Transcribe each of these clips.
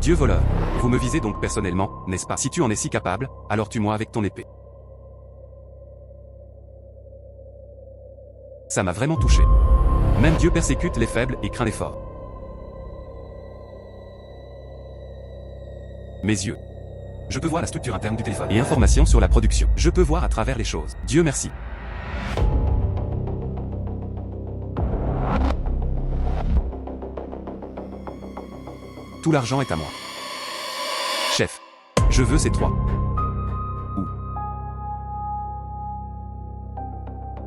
Dieu voleur. Vous me visez donc personnellement, n'est-ce pas? Si tu en es si capable, alors tue-moi avec ton épée. Ça m'a vraiment touché. Même Dieu persécute les faibles et craint les forts. Mes yeux. Je peux voir la structure interne du téléphone et informations sur la production. Je peux voir à travers les choses. Dieu merci. Tout l'argent est à moi. Chef. Je veux ces 3.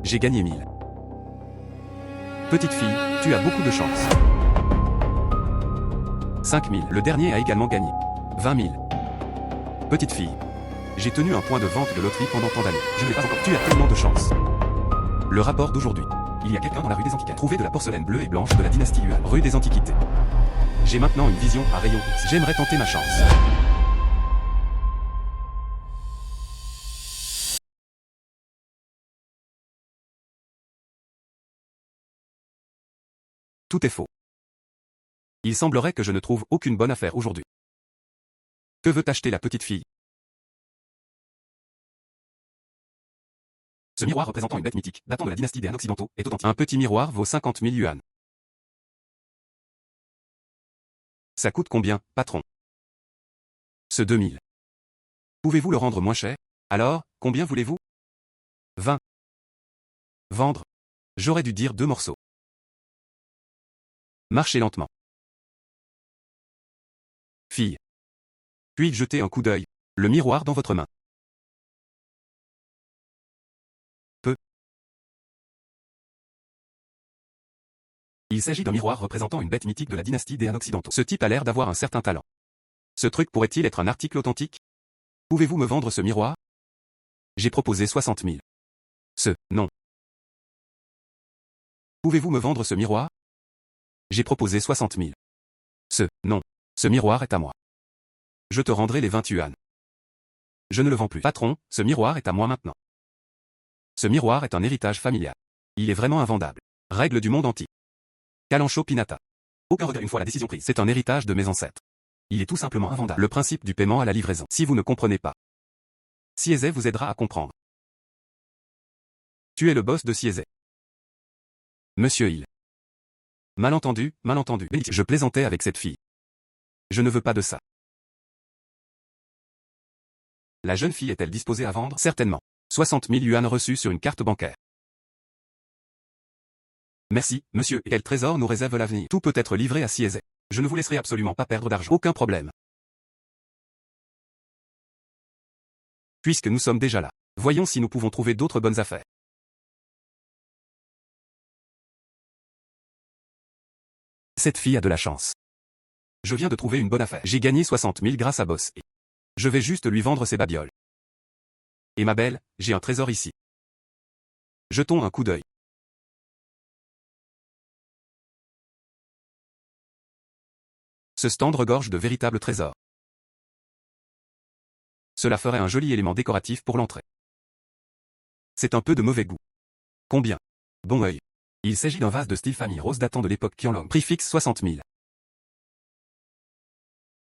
J'ai gagné 1000. Petite fille, tu as beaucoup de chance. 5000. Le dernier a également gagné. 20 000. Petite fille. J'ai tenu un point de vente de loterie pendant tant d'années. Je n'ai pas encore. Tu as tellement de chance. Le rapport d'aujourd'hui. Il y a quelqu'un dans la rue des Antiquités. Trouvé de la porcelaine bleue et blanche de la dynastie Yuan. Rue des Antiquités. J'ai maintenant une vision à rayon X. J'aimerais tenter ma chance. Tout est faux. Il semblerait que je ne trouve aucune bonne affaire aujourd'hui. Que veut acheter la petite fille? Ce miroir représentant une bête mythique, datant de la dynastie des Han occidentaux, est authentique. Un petit miroir vaut 50 000 yuan. Ça coûte combien, patron? Ce 2000. Pouvez-vous le rendre moins cher? Alors, combien voulez-vous? 20. Vendre. J'aurais dû dire 2 morceaux. Marchez lentement. Fille. Puis jetez un coup d'œil. Le miroir dans votre main. Peu. Il s'agit d'un miroir représentant une bête mythique de la dynastie des Han occidentaux. Ce type a l'air d'avoir un certain talent. Ce truc pourrait-il être un article authentique? Pouvez-vous me vendre ce miroir? J'ai proposé 60 000. Non. Pouvez-vous me vendre ce miroir? J'ai proposé 60 000. Non. Ce miroir est à moi. Je te rendrai les 20 yuan. Je ne le vends plus. Patron, ce miroir est à moi maintenant. Ce miroir est un héritage familial. Il est vraiment invendable. Règle du monde antique. Kalancho Pinata. Aucun regret une fois la décision prise. C'est un héritage de mes ancêtres. Il est tout simplement invendable. Le principe du paiement à la livraison. Si vous ne comprenez pas, Siezé vous aidera à comprendre. Tu es le boss de Siezé. Monsieur Hill. Malentendu, malentendu. Je plaisantais avec cette fille. Je ne veux pas de ça. La jeune fille est-elle disposée à vendre? Certainement. 60 000 yuan reçus sur une carte bancaire. Merci, monsieur. Quel trésor nous réserve l'avenir? Tout peut être livré à Siezé. Je ne vous laisserai absolument pas perdre d'argent. Aucun problème. Puisque nous sommes déjà là, voyons si nous pouvons trouver d'autres bonnes affaires. Cette fille a de la chance. Je viens de trouver une bonne affaire. J'ai gagné 60 000 grâce à Boss et je vais juste lui vendre ses babioles. Et ma belle, j'ai un trésor ici. Jetons un coup d'œil. Ce stand regorge de véritables trésors. Cela ferait un joli élément décoratif pour l'entrée. C'est un peu de mauvais goût. Combien? Bon œil. Il s'agit d'un vase de style famille rose datant de l'époque Qianlong. Prix fixe 60 000.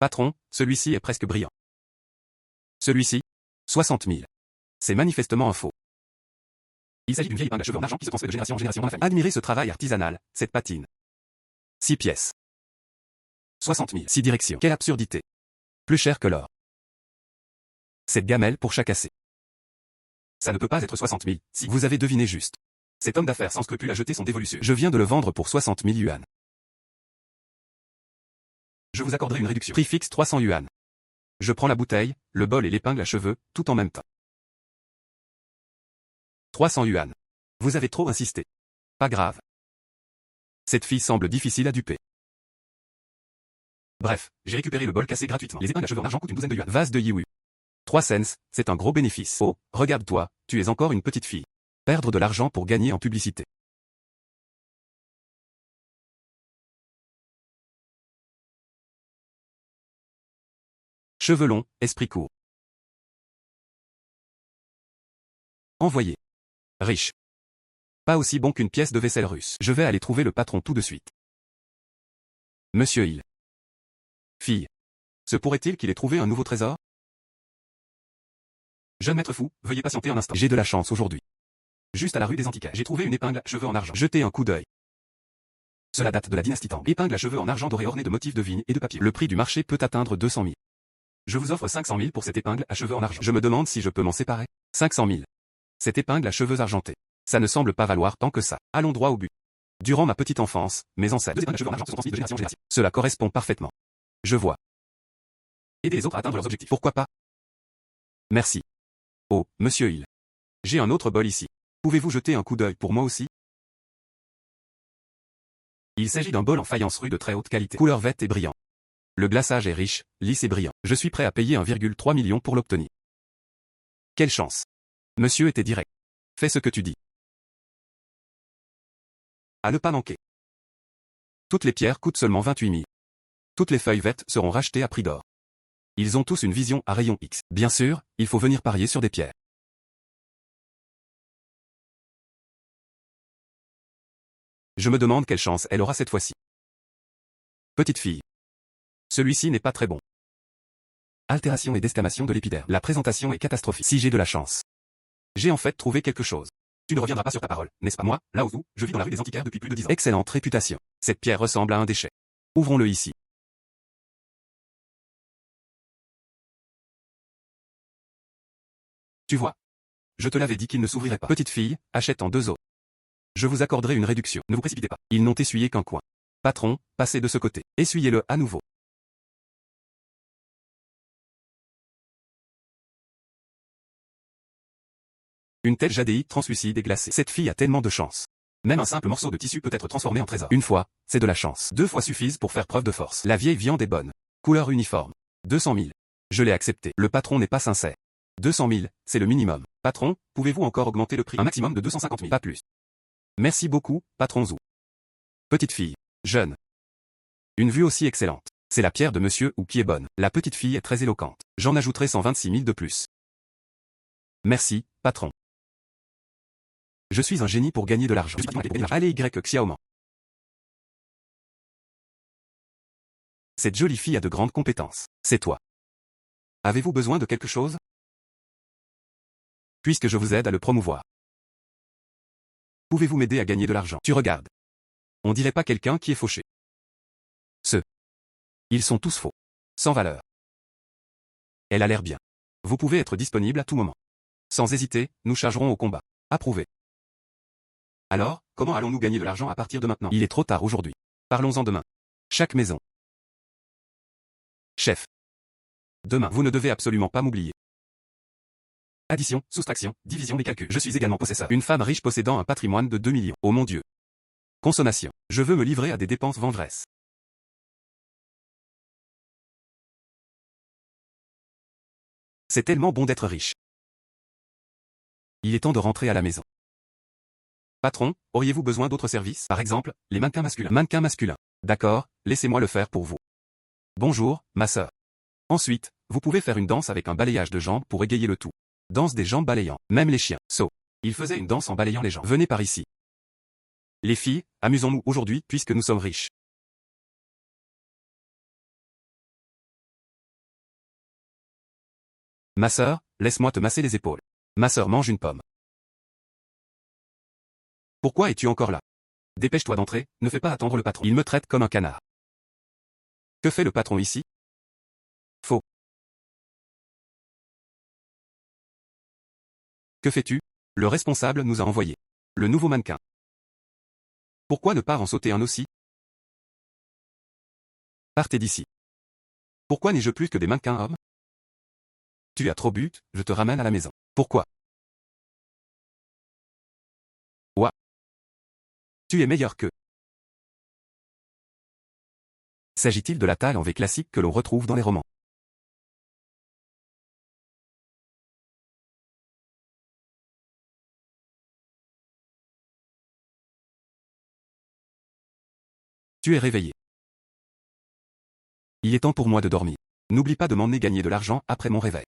Patron, celui-ci est presque brillant. Celui-ci? 60 000. C'est manifestement un faux. Il s'agit d'une vieille épingle à cheveux en argent qui se transmet de génération en génération dans la famille. Admirez ce travail artisanal, cette patine. 6 pièces. 60 000. 6 directions. Quelle absurdité. Plus cher que l'or. Cette gamelle pour chacasser. Ça ne peut pas être 60 000, si vous avez deviné juste. Cet homme d'affaires sans scrupule a jeté son dévolution. Je viens de le vendre pour 60 000 yuan. Je vous accorderai une réduction. Prix fixe 300 yuan. Je prends la bouteille, le bol et l'épingle à cheveux, tout en même temps. 300 yuan. Vous avez trop insisté. Pas grave. Cette fille semble difficile à duper. Bref, j'ai récupéré le bol cassé gratuitement. Les épingles à cheveux en argent coûtent une douzaine de yuan. Vase de Yiwu. 3 cents, c'est un gros bénéfice. Oh, regarde-toi, tu es encore une petite fille. Perdre de l'argent pour gagner en publicité. Cheveux longs, esprit court. Envoyé. Riche. Pas aussi bon qu'une pièce de vaisselle russe. Je vais aller trouver le patron tout de suite. Monsieur Hill. Fille. Se pourrait-il qu'il ait trouvé un nouveau trésor? Jeune maître fou, veuillez patienter un instant. J'ai de la chance aujourd'hui. Juste à la rue des Antiquaires, j'ai trouvé une épingle à cheveux en argent. Jetez un coup d'œil. Cela date de la dynastie Tang. Épingle à cheveux en argent doré ornée de motifs de vigne et de papier. Le prix du marché peut atteindre 200 000. Je vous offre 500 000 pour cette épingle à cheveux en argent. Je me demande si je peux m'en séparer. 500 000. Cette épingle à cheveux argentés. Ça ne semble pas valoir tant que ça. Allons droit au but. Durant ma petite enfance, mes ancêtres, 2 épingles à cheveux en argent se sont transmises de génération en génération. Cela correspond parfaitement. Je vois. Aider les autres à atteindre leurs objectifs. Pourquoi pas? Merci. Oh, monsieur Hill. J'ai un autre bol ici. Pouvez-vous jeter un coup d'œil pour moi aussi? Il s'agit d'un bol en faïence rue de très haute qualité. Couleur verte et brillant. Le glaçage est riche, lisse et brillant. Je suis prêt à payer 1,3 million pour l'obtenir. Quelle chance. Monsieur était direct. Fais ce que tu dis. À ne pas manquer. Toutes les pierres coûtent seulement 28 000. Toutes les feuilles vertes seront rachetées à prix d'or. Ils ont tous une vision à rayon X. Bien sûr, il faut venir parier sur des pierres. Je me demande quelle chance elle aura cette fois-ci. Petite fille. Celui-ci n'est pas très bon. Altération et desquamation de l'épiderme. La présentation est catastrophique. Si j'ai de la chance. J'ai en fait trouvé quelque chose. Tu ne reviendras pas sur ta parole, n'est-ce pas moi, là où vous, je vis dans la rue des Antiquaires depuis plus de 10 ans. Excellente réputation. Cette pierre ressemble à un déchet. Ouvrons-le ici. Tu vois. Je te l'avais dit qu'il ne s'ouvrirait pas. Petite fille, achète en 2 autres. Je vous accorderai une réduction. Ne vous précipitez pas. Ils n'ont essuyé qu'un coin. Patron, passez de ce côté. Essuyez-le à nouveau. Une telle jadéite translucide et glacée. Cette fille a tellement de chance. Même un simple morceau de tissu peut être transformé en trésor. Une fois, c'est de la chance. 2 fois suffisent pour faire preuve de force. La vieille viande est bonne. Couleur uniforme. 200 000. Je l'ai accepté. Le patron n'est pas sincère. 200 000, c'est le minimum. Patron, pouvez-vous encore augmenter le prix? Un maximum de 250 000, pas plus. Merci beaucoup, patron Zou. Petite fille. Jeune. Une vue aussi excellente. C'est la pierre de monsieur ou qui est bonne. La petite fille est très éloquente. J'en ajouterai 126 000 de plus. Merci, patron. Je suis un génie pour gagner de l'argent. Allez Y Xiaoman. Cette jolie fille a de grandes compétences. C'est toi. Avez-vous besoin de quelque chose? Puisque je vous aide à le promouvoir. Pouvez-vous m'aider à gagner de l'argent? Tu regardes. On dirait pas quelqu'un qui est fauché. Ils sont tous faux. Sans valeur. Elle a l'air bien. Vous pouvez être disponible à tout moment. Sans hésiter, nous chargerons au combat. Approuvé. Alors, comment allons-nous gagner de l'argent à partir de maintenant? Il est trop tard aujourd'hui. Parlons-en demain. Chaque maison. Chef. Demain, vous ne devez absolument pas m'oublier. Addition, soustraction, division des calculs. Je suis également possesseur. Une femme riche possédant un patrimoine de 2 millions. Oh mon Dieu. Consommation. Je veux me livrer à des dépenses vengeresses. C'est tellement bon d'être riche. Il est temps de rentrer à la maison. Patron, auriez-vous besoin d'autres services? Par exemple, les mannequins masculins. Mannequins masculins. D'accord, laissez-moi le faire pour vous. Bonjour, ma sœur. Ensuite, vous pouvez faire une danse avec un balayage de jambes pour égayer le tout. Danse des jambes balayant. Même les chiens. Il faisait une danse en balayant les jambes. Venez par ici. Les filles, amusons-nous aujourd'hui puisque nous sommes riches. Ma sœur, laisse-moi te masser les épaules. Ma sœur mange une pomme. Pourquoi es-tu encore là? Dépêche-toi d'entrer, ne fais pas attendre le patron. Il me traite comme un canard. Que fait le patron ici? Faux. Que fais-tu? Le responsable nous a envoyé. Le nouveau mannequin. Pourquoi ne pas en sauter un aussi? Partez d'ici. Pourquoi n'ai-je plus que des mannequins hommes? Tu as trop bu, je te ramène à la maison. Pourquoi? Ouah. Tu es meilleur que. S'agit-il de la taille en V classique que l'on retrouve dans les romans? Tu es réveillé. Il est temps pour moi de dormir. N'oublie pas de m'emmener gagner de l'argent après mon réveil.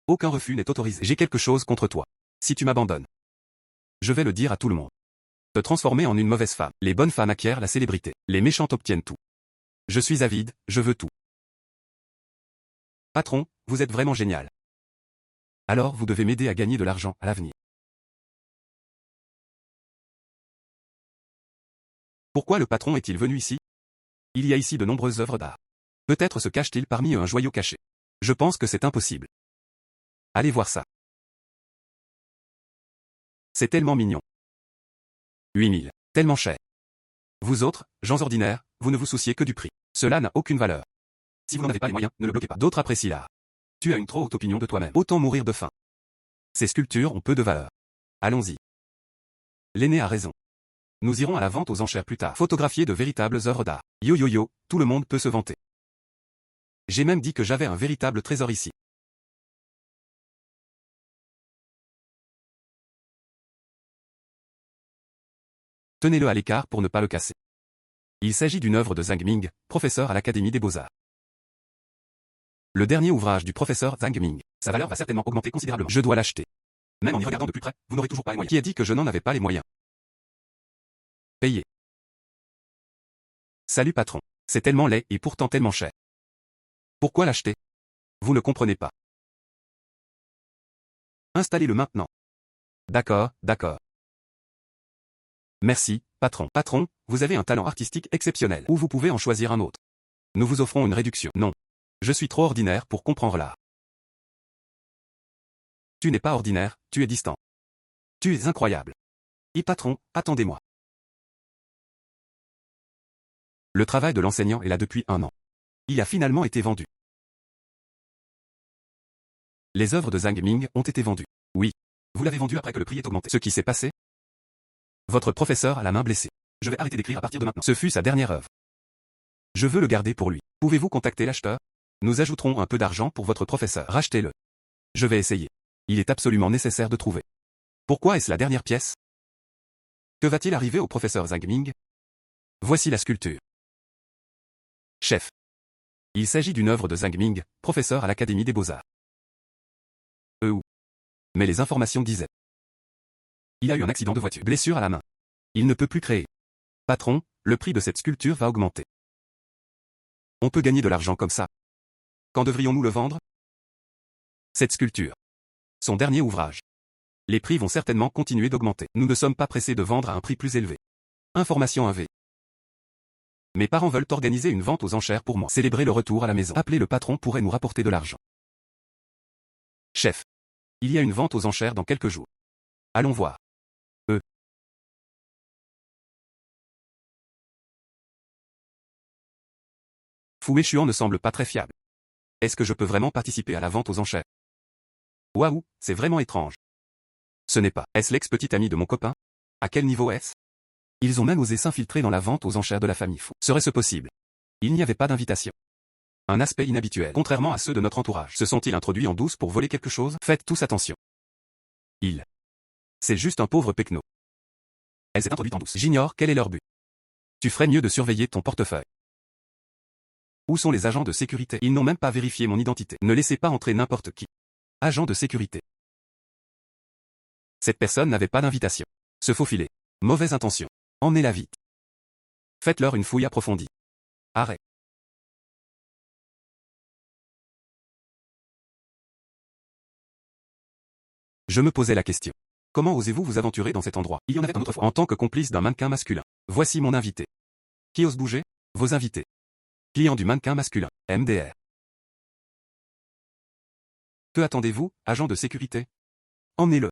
Aucun refus n'est autorisé. J'ai quelque chose contre toi. Si tu m'abandonnes, je vais le dire à tout le monde. Te transformer en une mauvaise femme. Les bonnes femmes acquièrent la célébrité. Les méchantes obtiennent tout. Je suis avide, je veux tout. Patron, vous êtes vraiment génial. Alors vous devez m'aider à gagner de l'argent à l'avenir. Pourquoi le patron est-il venu ici? Il y a ici de nombreuses œuvres d'art. Peut-être se cache-t-il parmi eux un joyau caché. Je pense que c'est impossible. Allez voir ça. C'est tellement mignon. 8000. Tellement cher. Vous autres, gens ordinaires, vous ne vous souciez que du prix. Cela n'a aucune valeur. Si vous n'en avez pas les moyens, ne le bloquez pas. D'autres apprécient l'art. Tu as une trop haute opinion de toi-même. Autant mourir de faim. Ces sculptures ont peu de valeur. Allons-y. L'aîné a raison. Nous irons à la vente aux enchères plus tard. Photographier de véritables œuvres d'art. Yo yo yo, tout le monde peut se vanter. J'ai même dit que j'avais un véritable trésor ici. Tenez-le à l'écart pour ne pas le casser. Il s'agit d'une œuvre de Zhang Ming, professeur à l'Académie des Beaux-Arts. Le dernier ouvrage du professeur Zhang Ming. Sa valeur va certainement augmenter considérablement. Je dois l'acheter. Même en y regardant de plus près, vous n'aurez toujours pas les moyens. Qui a dit que je n'en avais pas les moyens? Payez. Salut patron. C'est tellement laid et pourtant tellement cher. Pourquoi l'acheter? Vous ne comprenez pas. Installez-le maintenant. D'accord, d'accord. Merci, patron. Patron, vous avez un talent artistique exceptionnel. Ou vous pouvez en choisir un autre. Nous vous offrons une réduction. Non. Je suis trop ordinaire pour comprendre l'art. Tu n'es pas ordinaire, tu es distant. Tu es incroyable. Et patron, attendez-moi. Le travail de l'enseignant est là depuis 1 an. Il a finalement été vendu. Les œuvres de Zhang Ming ont été vendues. Oui. Vous l'avez vendu après que le prix ait augmenté. Ce qui s'est passé? Votre professeur a la main blessée. Je vais arrêter d'écrire à partir de maintenant. Ce fut sa dernière œuvre. Je veux le garder pour lui. Pouvez-vous contacter l'acheteur? Nous ajouterons un peu d'argent pour votre professeur. Rachetez-le. Je vais essayer. Il est absolument nécessaire de trouver. Pourquoi est-ce la dernière pièce? Que va-t-il arriver au professeur Zhang Ming? Voici la sculpture. Chef. Il s'agit d'une œuvre de Zhang Ming, professeur à l'Académie des Beaux-Arts. Mais les informations disaient. Il a eu un accident de voiture. Blessure à la main. Il ne peut plus créer. Patron, le prix de cette sculpture va augmenter. On peut gagner de l'argent comme ça. Quand devrions-nous le vendre? Cette sculpture. Son dernier ouvrage. Les prix vont certainement continuer d'augmenter. Nous ne sommes pas pressés de vendre à un prix plus élevé. Information AV. Mes parents veulent organiser une vente aux enchères pour moi. Célébrer le retour à la maison. Appeler le patron pourrait nous rapporter de l'argent. Chef. Il y a une vente aux enchères dans quelques jours. Allons voir. Fouet Chuan ne semble pas très fiable. Est-ce que je peux vraiment participer à la vente aux enchères? Waouh, c'est vraiment étrange. Ce n'est pas. Est-ce l'ex-petit ami de mon copain? À quel niveau est-ce? Ils ont même osé s'infiltrer dans la vente aux enchères de la famille Fou. Serait-ce possible? Il n'y avait pas d'invitation. Un aspect inhabituel. Contrairement à ceux de notre entourage. Se sont-ils introduits en douce pour voler quelque chose? Faites tous attention. C'est juste un pauvre pecno. Elle s'est introduite en douce. J'ignore quel est leur but. Tu ferais mieux de surveiller ton portefeuille. Où sont les agents de sécurité? Ils n'ont même pas vérifié mon identité. Ne laissez pas entrer n'importe qui. Agent de sécurité. Cette personne n'avait pas d'invitation. Se faufiler. Mauvaise intention. Emmenez-la vite. Faites-leur une fouille approfondie. Arrêt. Je me posais la question. Comment osez-vous vous aventurer dans cet endroit? Il y en avait un autre fois. En tant que complice d'un mannequin masculin. Voici mon invité. Qui ose bouger? Vos invités. Client du mannequin masculin. MDR. Que attendez-vous, agent de sécurité? Emmenez-le.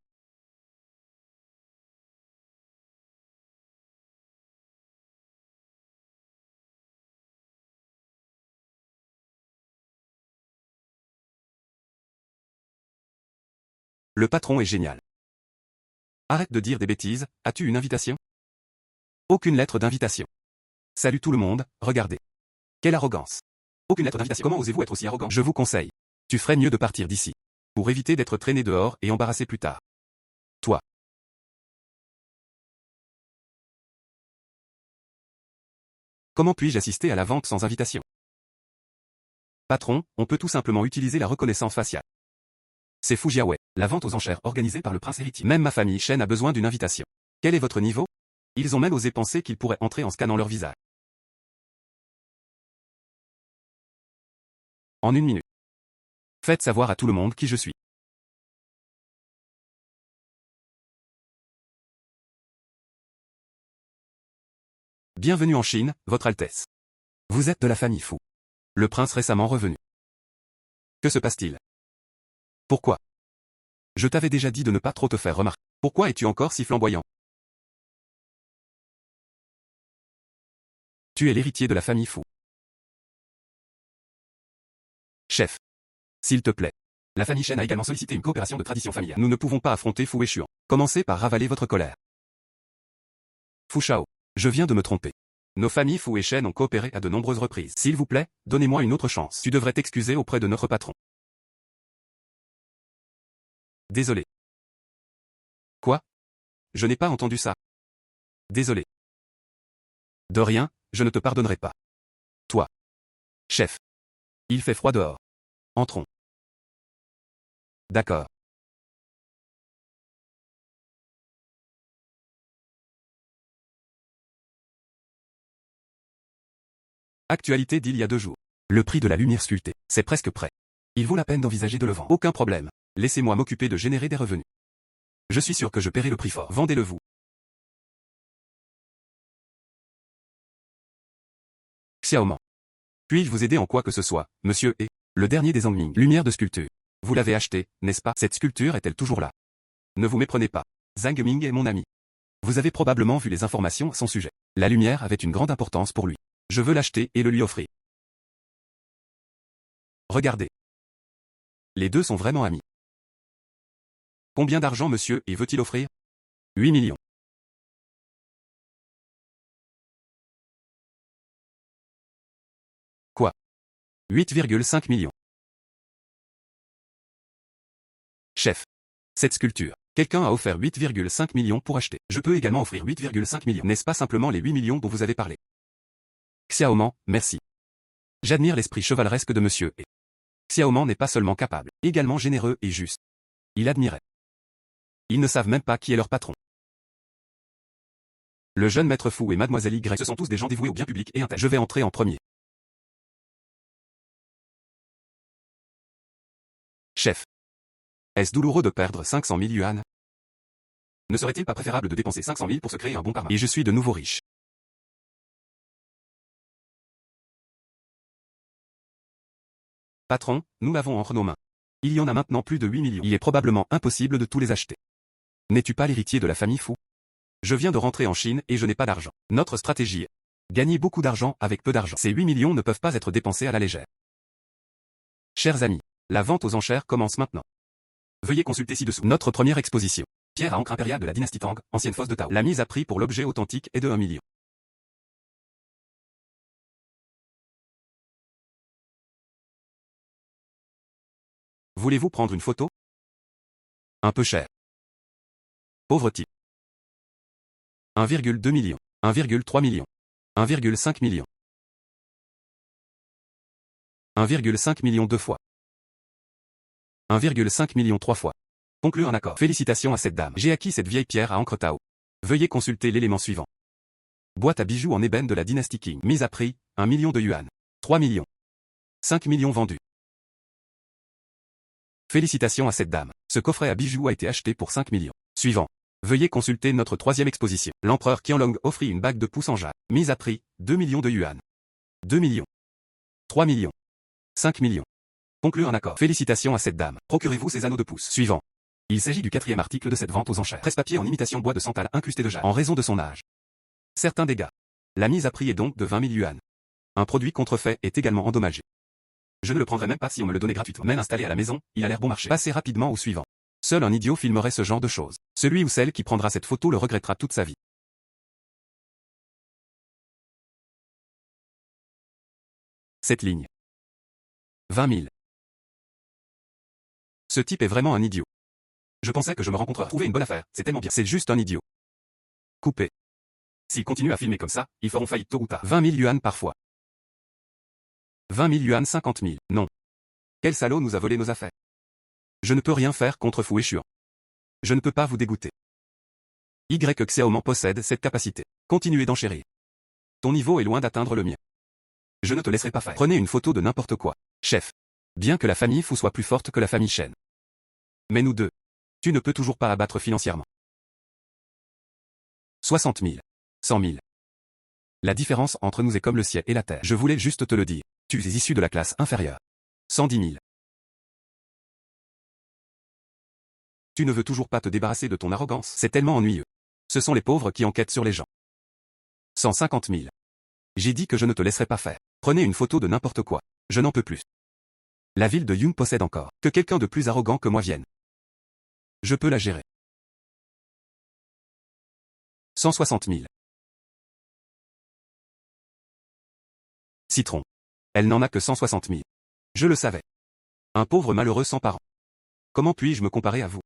Le patron est génial. Arrête de dire des bêtises, as-tu une invitation? Aucune lettre d'invitation. Salut tout le monde, regardez. Quelle arrogance. Aucune lettre d'invitation. Comment osez-vous être aussi arrogant? Je vous conseille. Tu ferais mieux de partir d'ici. Pour éviter d'être traîné dehors et embarrassé plus tard. Toi. Comment puis-je assister à la vente sans invitation? Patron, on peut tout simplement utiliser la reconnaissance faciale. C'est Fujiawei, la vente aux enchères organisée par le prince héritier. Même ma famille Shen a besoin d'une invitation. Quel est votre niveau? Ils ont même osé penser qu'ils pourraient entrer en scannant leur visage. En 1 minute. Faites savoir à tout le monde qui je suis. Bienvenue en Chine, Votre Altesse. Vous êtes de la famille Fu. Le prince récemment revenu. Que se passe-t-il? Pourquoi? Je t'avais déjà dit de ne pas trop te faire remarquer. Pourquoi es-tu encore si flamboyant? Tu es l'héritier de la famille Fu. Chef. S'il te plaît. La famille Shen a également sollicité une coopération de tradition familiale. Nous ne pouvons pas affronter Fu et Xuan. Commencez par ravaler votre colère. Fu Shao. Je viens de me tromper. Nos familles Fu et Shen ont coopéré à de nombreuses reprises. S'il vous plaît, donnez-moi une autre chance. Tu devrais t'excuser auprès de notre patron. Désolé. Quoi? Je n'ai pas entendu ça. Désolé. De rien, je ne te pardonnerai pas. Toi. Chef. Il fait froid dehors. Entrons. D'accord. Actualité d'il y a 2 jours. Le prix de la lumière sculptée, c'est presque prêt. Il vaut la peine d'envisager de le vendre. Aucun problème. Laissez-moi m'occuper de générer des revenus. Je suis sûr que je paierai le prix fort. Vendez-le vous. Xiaoman. Puis-je vous aider en quoi que ce soit, monsieur et le dernier des Angming. Lumière de sculpture. Vous l'avez acheté, n'est-ce pas? Cette sculpture est-elle toujours là? Ne vous méprenez pas. Zhang Ming est mon ami. Vous avez probablement vu les informations à son sujet. La lumière avait une grande importance pour lui. Je veux l'acheter et le lui offrir. Regardez. Les deux sont vraiment amis. Combien d'argent monsieur et veut-il offrir? 8 millions. Quoi? 8,5 millions. Chef. Cette sculpture. Quelqu'un a offert 8,5 millions pour acheter. Je peux également offrir 8,5 millions. N'est-ce pas simplement les 8 millions dont vous avez parlé? Xiaoman, merci. J'admire l'esprit chevaleresque de monsieur et Xiaoman n'est pas seulement capable, également généreux et juste. Il admirait. Ils ne savent même pas qui est leur patron. Le jeune maître Fu et mademoiselle Y, ce sont tous des gens dévoués au bien public et intègres. Je vais entrer en premier. Chef. Est-ce douloureux de perdre 500 000 yuan? Ne serait-il pas préférable de dépenser 500 000 pour se créer un bon karma? Et je suis de nouveau riche. Patron, nous l'avons entre nos mains. Il y en a maintenant plus de 8 millions. Il est probablement impossible de tous les acheter. N'es-tu pas l'héritier de la famille Fu? Je viens de rentrer en Chine et je n'ai pas d'argent. Notre stratégie est gagner beaucoup d'argent avec peu d'argent. Ces 8 millions ne peuvent pas être dépensés à la légère. Chers amis, la vente aux enchères commence maintenant. Veuillez consulter ci-dessous. Notre première exposition. Pierre à encre impériale de la dynastie Tang, ancienne fosse de Tao. La mise à prix pour l'objet authentique est de 1 million. Voulez-vous prendre une photo? Un peu cher. Pauvre type. 1,2 million. 1,3 million. 1,5 million. 1,5 million 2 fois. 1,5 million 3 fois. Conclure un accord. Félicitations à cette dame. J'ai acquis cette vieille pierre à encre Tao. Veuillez consulter l'élément suivant. Boîte à bijoux en ébène de la dynastie Qing. Mise à prix, 1 million de yuan. 3 millions. 5 millions vendus. Félicitations à cette dame. Ce coffret à bijoux a été acheté pour 5 millions. Suivant. Veuillez consulter notre troisième exposition. L'empereur Qianlong offrit une bague de pouce en jade. Mise à prix, 2 millions de yuan. 2 millions. 3 millions. 5 millions. Conclure un accord. Félicitations à cette dame. Procurez-vous ces anneaux de pouce. Suivant. Il s'agit du 4e article de cette vente aux enchères. Presse-papier en imitation bois de santal incrusté de jade. En raison de son âge. Certains dégâts. La mise à prix est donc de 20 000 yuan. Un produit contrefait est également endommagé. Je ne le prendrais même pas si on me le donnait gratuitement. Même installé à la maison, il a l'air bon marché. Passez rapidement au suivant. Seul un idiot filmerait ce genre de choses. Celui ou celle qui prendra cette photo le regrettera toute sa vie. Cette ligne. 20 000. Ce type est vraiment un idiot. Je pensais que je me rencontrerais. Trouver une bonne affaire, c'est tellement bien. C'est juste un idiot. Coupé. S'ils continuent à filmer comme ça, ils feront faillite tôt ou tard. 20 000 yuan par fois. 20 000 yuan 50 000. Non. Quel salaud nous a volé nos affaires. Je ne peux rien faire contre Fu et Xuan. Je ne peux pas vous dégoûter. Xiaoman possède cette capacité. Continuez d'enchérir. Ton niveau est loin d'atteindre le mien. Je ne te laisserai pas faire. Prenez une photo de n'importe quoi. Chef. Bien que la famille Fou soit plus forte que la famille Chen. Mais nous deux. Tu ne peux toujours pas abattre financièrement. 60 000. 100 000. La différence entre nous est comme le ciel et la terre. Je voulais juste te le dire. Tu es issu de la classe inférieure. 110 000. Tu ne veux toujours pas te débarrasser de ton arrogance. C'est tellement ennuyeux. Ce sont les pauvres qui enquêtent sur les gens. 150 000. J'ai dit que je ne te laisserai pas faire. Prenez une photo de n'importe quoi. Je n'en peux plus. La ville de Yun possède encore. Que quelqu'un de plus arrogant que moi vienne. Je peux la gérer. 160 000. Citron. Elle n'en a que 160 000. Je le savais. Un pauvre malheureux sans parents. Comment puis-je me comparer à vous?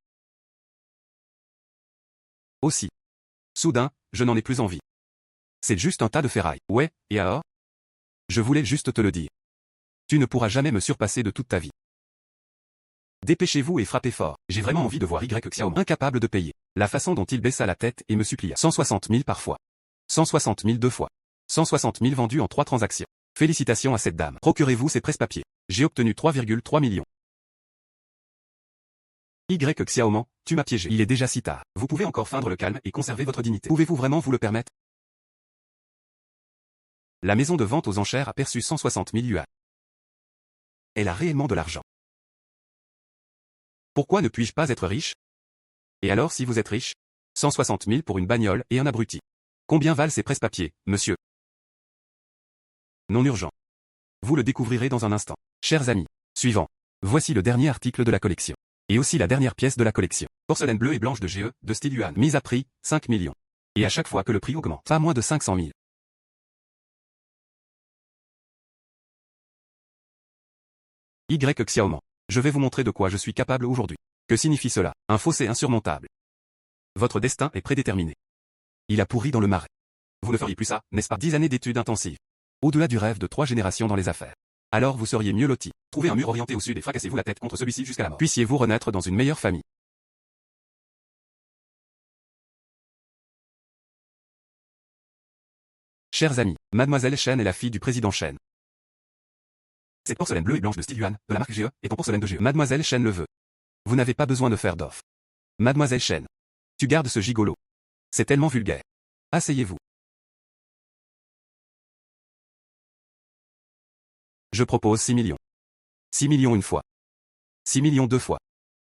Aussi. Soudain, je n'en ai plus envie. C'est juste un tas de ferraille. Ouais, et alors? Je voulais juste te le dire. Tu ne pourras jamais me surpasser de toute ta vie. Dépêchez-vous et frappez fort. J'ai vraiment envie de voir Y Xiaomi incapable de payer. La façon dont il baissa la tête et me supplia. 160 000 par fois. 160 000 deux fois. 160 000 vendus en 3 transactions. Félicitations à cette dame. Procurez-vous ces presse-papiers. J'ai obtenu 3,3 millions. Y Xiaoman, tu m'as piégé. Il est déjà si tard. Vous pouvez encore feindre le calme et conserver votre dignité. Pouvez-vous vraiment vous le permettre? La maison de vente aux enchères a perçu 160 000 yuan. Elle a réellement de l'argent. Pourquoi ne puis-je pas être riche? Et alors si vous êtes riche? 160 000 pour une bagnole et un abruti. Combien valent ces presse-papiers, monsieur? Non urgent. Vous le découvrirez dans un instant. Chers amis, suivant. Voici le dernier article de la collection. Et aussi la dernière pièce de la collection. Porcelaine bleue et blanche de GE, de style yuan. Mise à prix, 5 millions. Et à chaque fois que le prix augmente, pas moins de 500 000. Y Xiaoman. Je vais vous montrer de quoi je suis capable aujourd'hui. Que signifie cela? Un fossé insurmontable. Votre destin est prédéterminé. Il a pourri dans le marais. Vous ne feriez plus ça, n'est-ce pas? 10 années d'études intensives. Au-delà du rêve de 3 générations dans les affaires. Alors vous seriez mieux loti. Trouvez un mur orienté au sud et fracassez-vous la tête contre celui-ci jusqu'à la mort. Puissiez-vous renaître dans une meilleure famille. Chers amis, Mademoiselle Chen est la fille du président Chen. Cette porcelaine bleue et blanche de style yuan, de la marque GE, est en porcelaine de GE. Mademoiselle Chen le veut. Vous n'avez pas besoin de faire d'offre. Mademoiselle Chen. Tu gardes ce gigolo. C'est tellement vulgaire. Asseyez-vous. Je propose 6 millions. 6 millions une fois. 6 millions deux fois.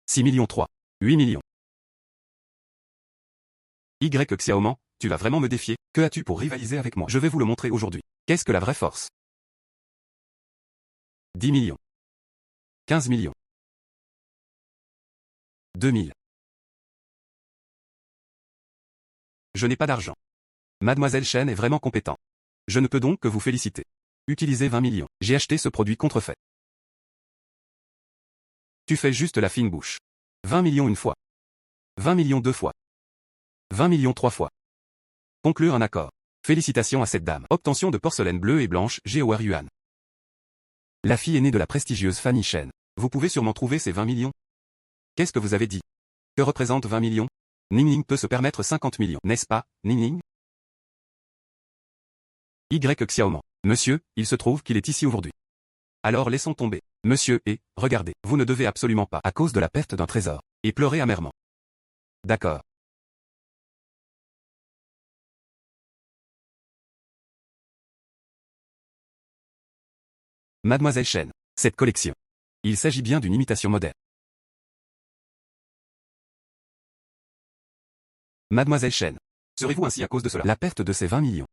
6 millions 3. 8 millions. Y Xiaoman, tu vas vraiment me défier? Que as-tu pour rivaliser avec moi? Je vais vous le montrer aujourd'hui. Qu'est-ce que la vraie force? 10 millions. 15 millions. 2000. Je n'ai pas d'argent. Mademoiselle Chen est vraiment compétente. Je ne peux donc que vous féliciter. Utilisez 20 millions. J'ai acheté ce produit contrefait. Tu fais juste la fine bouche. 20 millions une fois. 20 millions deux fois. 20 millions trois fois. Conclure un accord. Félicitations à cette dame. Obtention de porcelaine bleue et blanche, GOR Yuan. La fille aînée de la prestigieuse Fanny Chen. Vous pouvez sûrement trouver ces 20 millions. Qu'est-ce que vous avez dit? Que représente 20 millions? Ning peut se permettre 50 millions, n'est-ce pas, Ning? Y Xiaoman. Monsieur, il se trouve qu'il est ici aujourd'hui. Alors laissons tomber. Monsieur, et, regardez, vous ne devez absolument pas, à cause de la perte d'un trésor, et pleurer amèrement. D'accord. Mademoiselle Chen. Cette collection. Il s'agit bien d'une imitation moderne. Mademoiselle Chen. Serez-vous ainsi à cause de cela? La perte de ces 20 millions.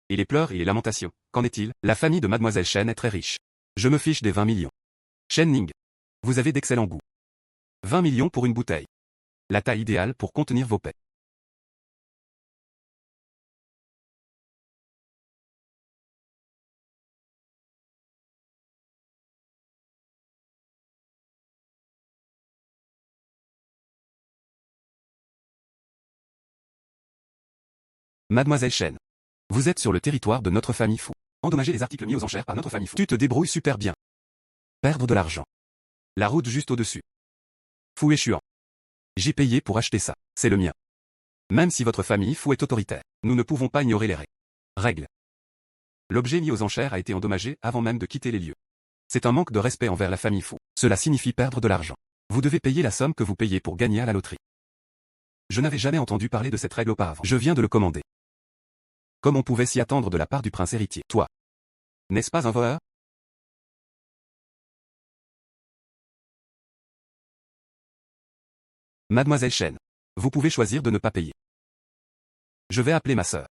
Et les pleurs et les lamentations, qu'en est-il? La famille de Mademoiselle Chen est très riche. Je me fiche des 20 millions. Chen Ning. Vous avez d'excellent goût. 20 millions pour une bouteille. La taille idéale pour contenir vos pets. Mademoiselle Chen. Vous êtes sur le territoire de notre famille Fou. Endommager les articles mis aux enchères par notre famille Fou. Tu te débrouilles super bien. Perdre de l'argent. La route juste au-dessus. Fou échuant. J'ai payé pour acheter ça. C'est le mien. Même si votre famille Fou est autoritaire, nous ne pouvons pas ignorer les règles. L'objet mis aux enchères a été endommagé avant même de quitter les lieux. C'est un manque de respect envers la famille Fu. Cela signifie perdre de l'argent. Vous devez payer la somme que vous payez pour gagner à la loterie. Je n'avais jamais entendu parler de cette règle auparavant. Je viens de le commander. Comme on pouvait s'y attendre de la part du prince héritier. Toi. N'est-ce pas un voleur? Mademoiselle Chen. Vous pouvez choisir de ne pas payer. Je vais appeler ma sœur.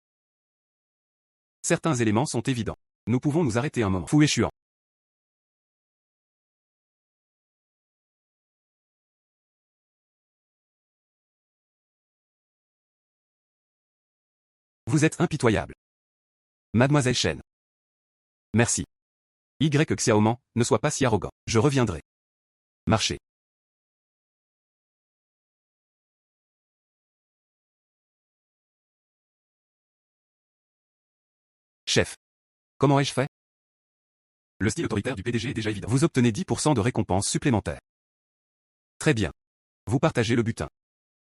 Certains éléments sont évidents. Nous pouvons nous arrêter un moment. Fu Xuan. Vous êtes impitoyable. Mademoiselle Chen. Merci. Y que Xiaoman, ne sois pas si arrogant. Je reviendrai. Marchez. Chef. Comment ai-je fait? Le style autoritaire du PDG est déjà évident. Vous obtenez 10% de récompense supplémentaire. Très bien. Vous partagez le butin.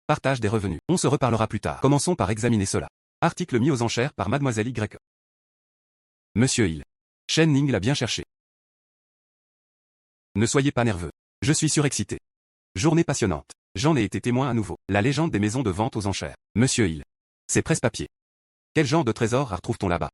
Partage des revenus. On se reparlera plus tard. Commençons par examiner cela. Article mis aux enchères par Mademoiselle Y. Monsieur Hill. Shen Ning l'a bien cherché. Ne soyez pas nerveux. Je suis surexcité. Journée passionnante. J'en ai été témoin à nouveau. La légende des maisons de vente aux enchères. Monsieur Hill. C'est presse-papier. Quel genre de trésor retrouve-t-on là-bas?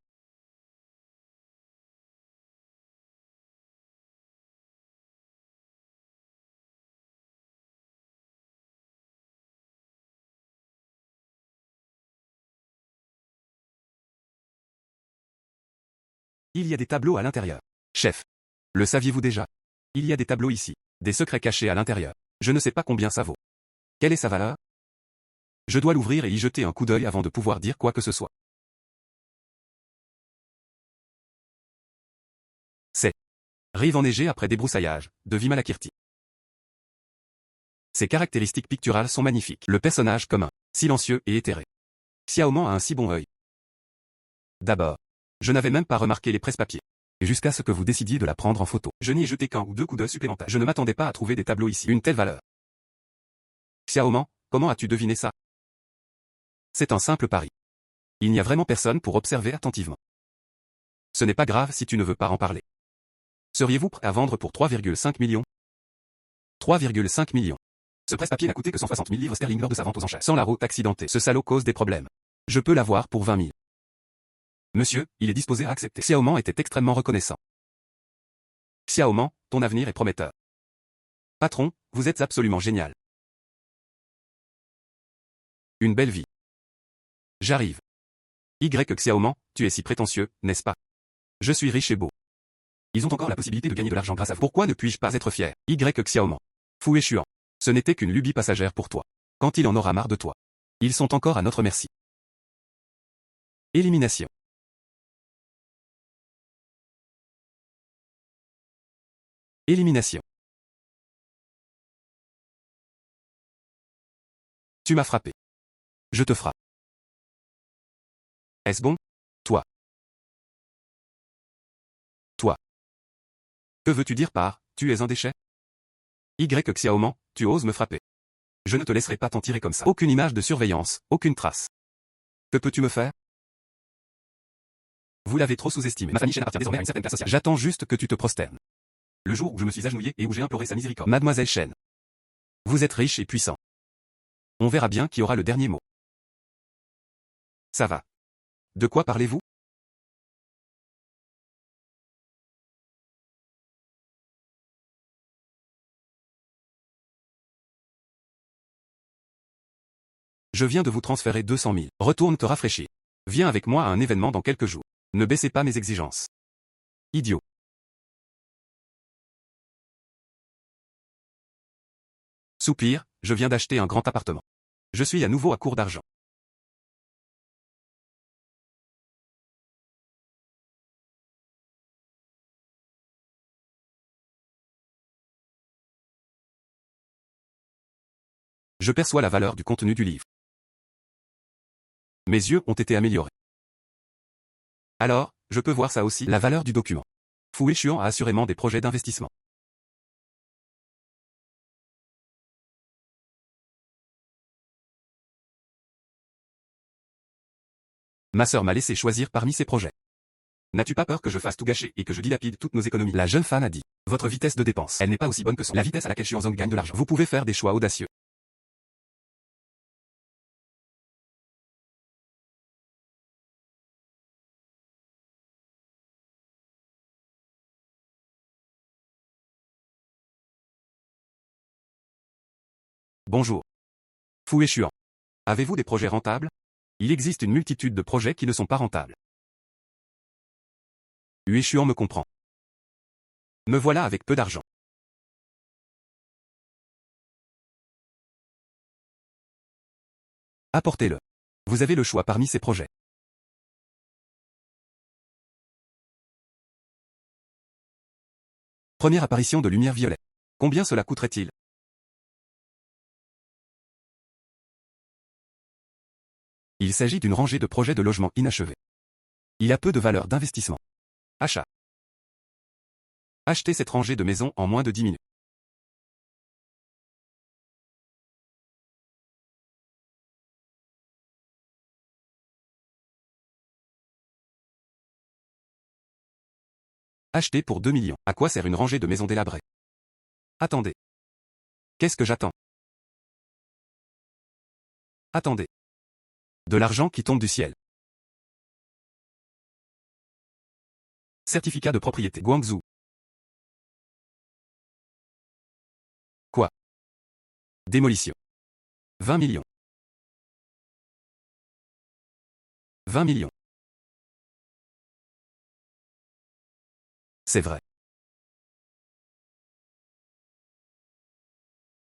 Il y a des tableaux à l'intérieur. Chef. Le saviez-vous déjà? Il y a des tableaux ici. Des secrets cachés à l'intérieur. Je ne sais pas combien ça vaut. Quelle est sa valeur? Je dois l'ouvrir et y jeter un coup d'œil avant de pouvoir dire quoi que ce soit. C'est Rive enneigée après débroussaillage, de Vimalakirti. Ses caractéristiques picturales sont magnifiques. Le personnage commun, silencieux et éthéré. Xiaoman a un si bon œil. D'abord, je n'avais même pas remarqué les presse-papiers. Jusqu'à ce que vous décidiez de la prendre en photo. Je n'y ai jeté qu'un ou deux coups d'œil supplémentaires. Je ne m'attendais pas à trouver des tableaux ici. Une telle valeur. Xiaoman, comment as-tu deviné ça? C'est un simple pari. Il n'y a vraiment personne pour observer attentivement. Ce n'est pas grave si tu ne veux pas en parler. Seriez-vous prêt à vendre pour 3,5 millions? 3,5 millions. Ce presse-papier n'a coûté que 160 000 livres sterling lors de sa vente aux enchères. Sans la route accidentée, ce salaud cause des problèmes. Je peux l'avoir pour 20 000. Monsieur, il est disposé à accepter. Xiaoman était extrêmement reconnaissant. Xiaoman, ton avenir est prometteur. Patron, vous êtes absolument génial. Une belle vie. J'arrive. Y que Xiaoman, tu es si prétentieux, n'est-ce pas? Je suis riche et beau. Ils ont encore la possibilité de gagner de l'argent grâce à vous. Pourquoi ne puis-je pas être fier? Y que Xiaoman. Fu Xuan. Ce n'était qu'une lubie passagère pour toi. Quand il en aura marre de toi. Ils sont encore à notre merci. Élimination. Élimination. Tu m'as frappé. Je te frappe. Est-ce bon? Toi. Toi. Que veux-tu dire par « tu es un déchet » Y que Xiaoman, tu oses me frapper. Je ne te laisserai pas t'en tirer comme ça. Aucune image de surveillance, aucune trace. Que peux-tu me faire? Vous l'avez trop sous-estimé. Ma famille Chen appartient désormais à une certaine classe sociale. J'attends juste que tu te prosternes. Le jour où je me suis agenouillé et où j'ai imploré sa miséricorde. Mademoiselle Chen. Vous êtes riche et puissant. On verra bien qui aura le dernier mot. Ça va. De quoi parlez-vous? Je viens de vous transférer 200 000. Retourne te rafraîchir. Viens avec moi à un événement dans quelques jours. Ne baissez pas mes exigences. Idiot. Soupir, je viens d'acheter un grand appartement. Je suis à nouveau à court d'argent. Je perçois la valeur du contenu du livre. Mes yeux ont été améliorés. Alors, je peux voir ça aussi, la valeur du document. Fu Xuan a assurément des projets d'investissement. Ma sœur m'a laissé choisir parmi ses projets. N'as-tu pas peur que je fasse tout gâcher et que je dilapide toutes nos économies? La jeune femme a dit. Votre vitesse de dépense, elle n'est pas aussi bonne que la vitesse à laquelle Xuanzang gagne de l'argent. Vous pouvez faire des choix audacieux. Bonjour. Fu Xuan. Avez-vous des projets rentables? Il existe une multitude de projets qui ne sont pas rentables. Yu Xuan me comprend. Me voilà avec peu d'argent. Apportez-le. Vous avez le choix parmi ces projets. Première apparition de lumière violet. Combien cela coûterait-il? Il s'agit d'une rangée de projets de logement inachevés. Il a peu de valeur d'investissement. Achat. Achetez cette rangée de maisons en moins de 10 minutes. Acheter pour 2 millions. À quoi sert une rangée de maisons délabrées? Attendez. Qu'est-ce que j'attends? Attendez. De l'argent qui tombe du ciel. Certificat de propriété Guangzhou. Quoi? Démolition. 20 millions. 20 millions. C'est vrai.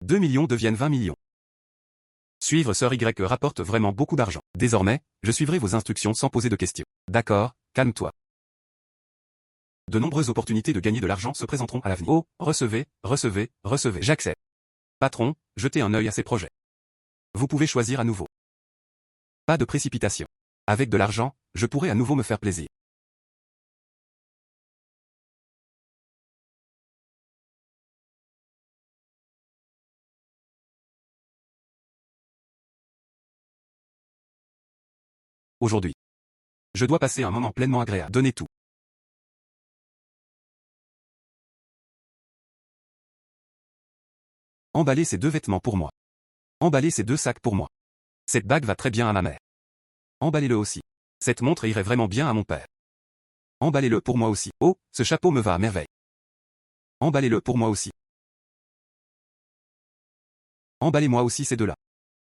2 millions deviennent 20 millions. Suivre Sœur Y rapporte vraiment beaucoup d'argent. Désormais, je suivrai vos instructions sans poser de questions. D'accord, calme-toi. De nombreuses opportunités de gagner de l'argent se présenteront à l'avenir. Oh, recevez, recevez, recevez. J'accepte. Patron, jetez un œil à ces projets. Vous pouvez choisir à nouveau. Pas de précipitation. Avec de l'argent, je pourrai à nouveau me faire plaisir. Aujourd'hui. Je dois passer un moment pleinement agréable. Donnez tout. Emballez ces 2 vêtements pour moi. Emballez ces 2 sacs pour moi. Cette bague va très bien à ma mère. Emballez-le aussi. Cette montre irait vraiment bien à mon père. Emballez-le pour moi aussi. Oh, ce chapeau me va à merveille. Emballez-le pour moi aussi. Emballez-moi aussi ces 2-là.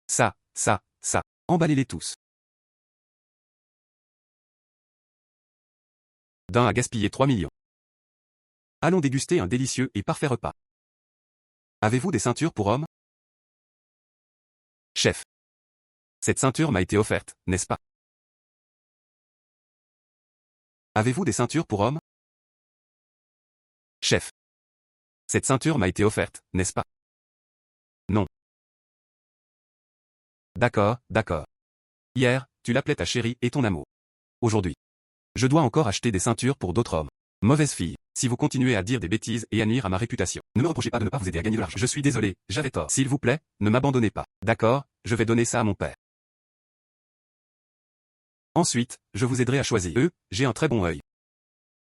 Ça, ça, ça. Emballez-les tous. D'un à gaspiller 3 millions. Allons déguster un délicieux et parfait repas. Avez-vous des ceintures pour hommes? Chef. Cette ceinture m'a été offerte, n'est-ce pas? Avez-vous des ceintures pour hommes? Chef. Cette ceinture m'a été offerte, n'est-ce pas? Non. D'accord, d'accord. Hier, tu l'appelais ta chérie et ton amour. Aujourd'hui. Je dois encore acheter des ceintures pour d'autres hommes. Mauvaise fille, si vous continuez à dire des bêtises et à nuire à ma réputation, ne me reprochez pas de ne pas vous aider à gagner de l'argent. Je suis désolé, j'avais tort. S'il vous plaît, ne m'abandonnez pas. D'accord, je vais donner ça à mon père. Ensuite, je vous aiderai à choisir. J'ai un très bon œil.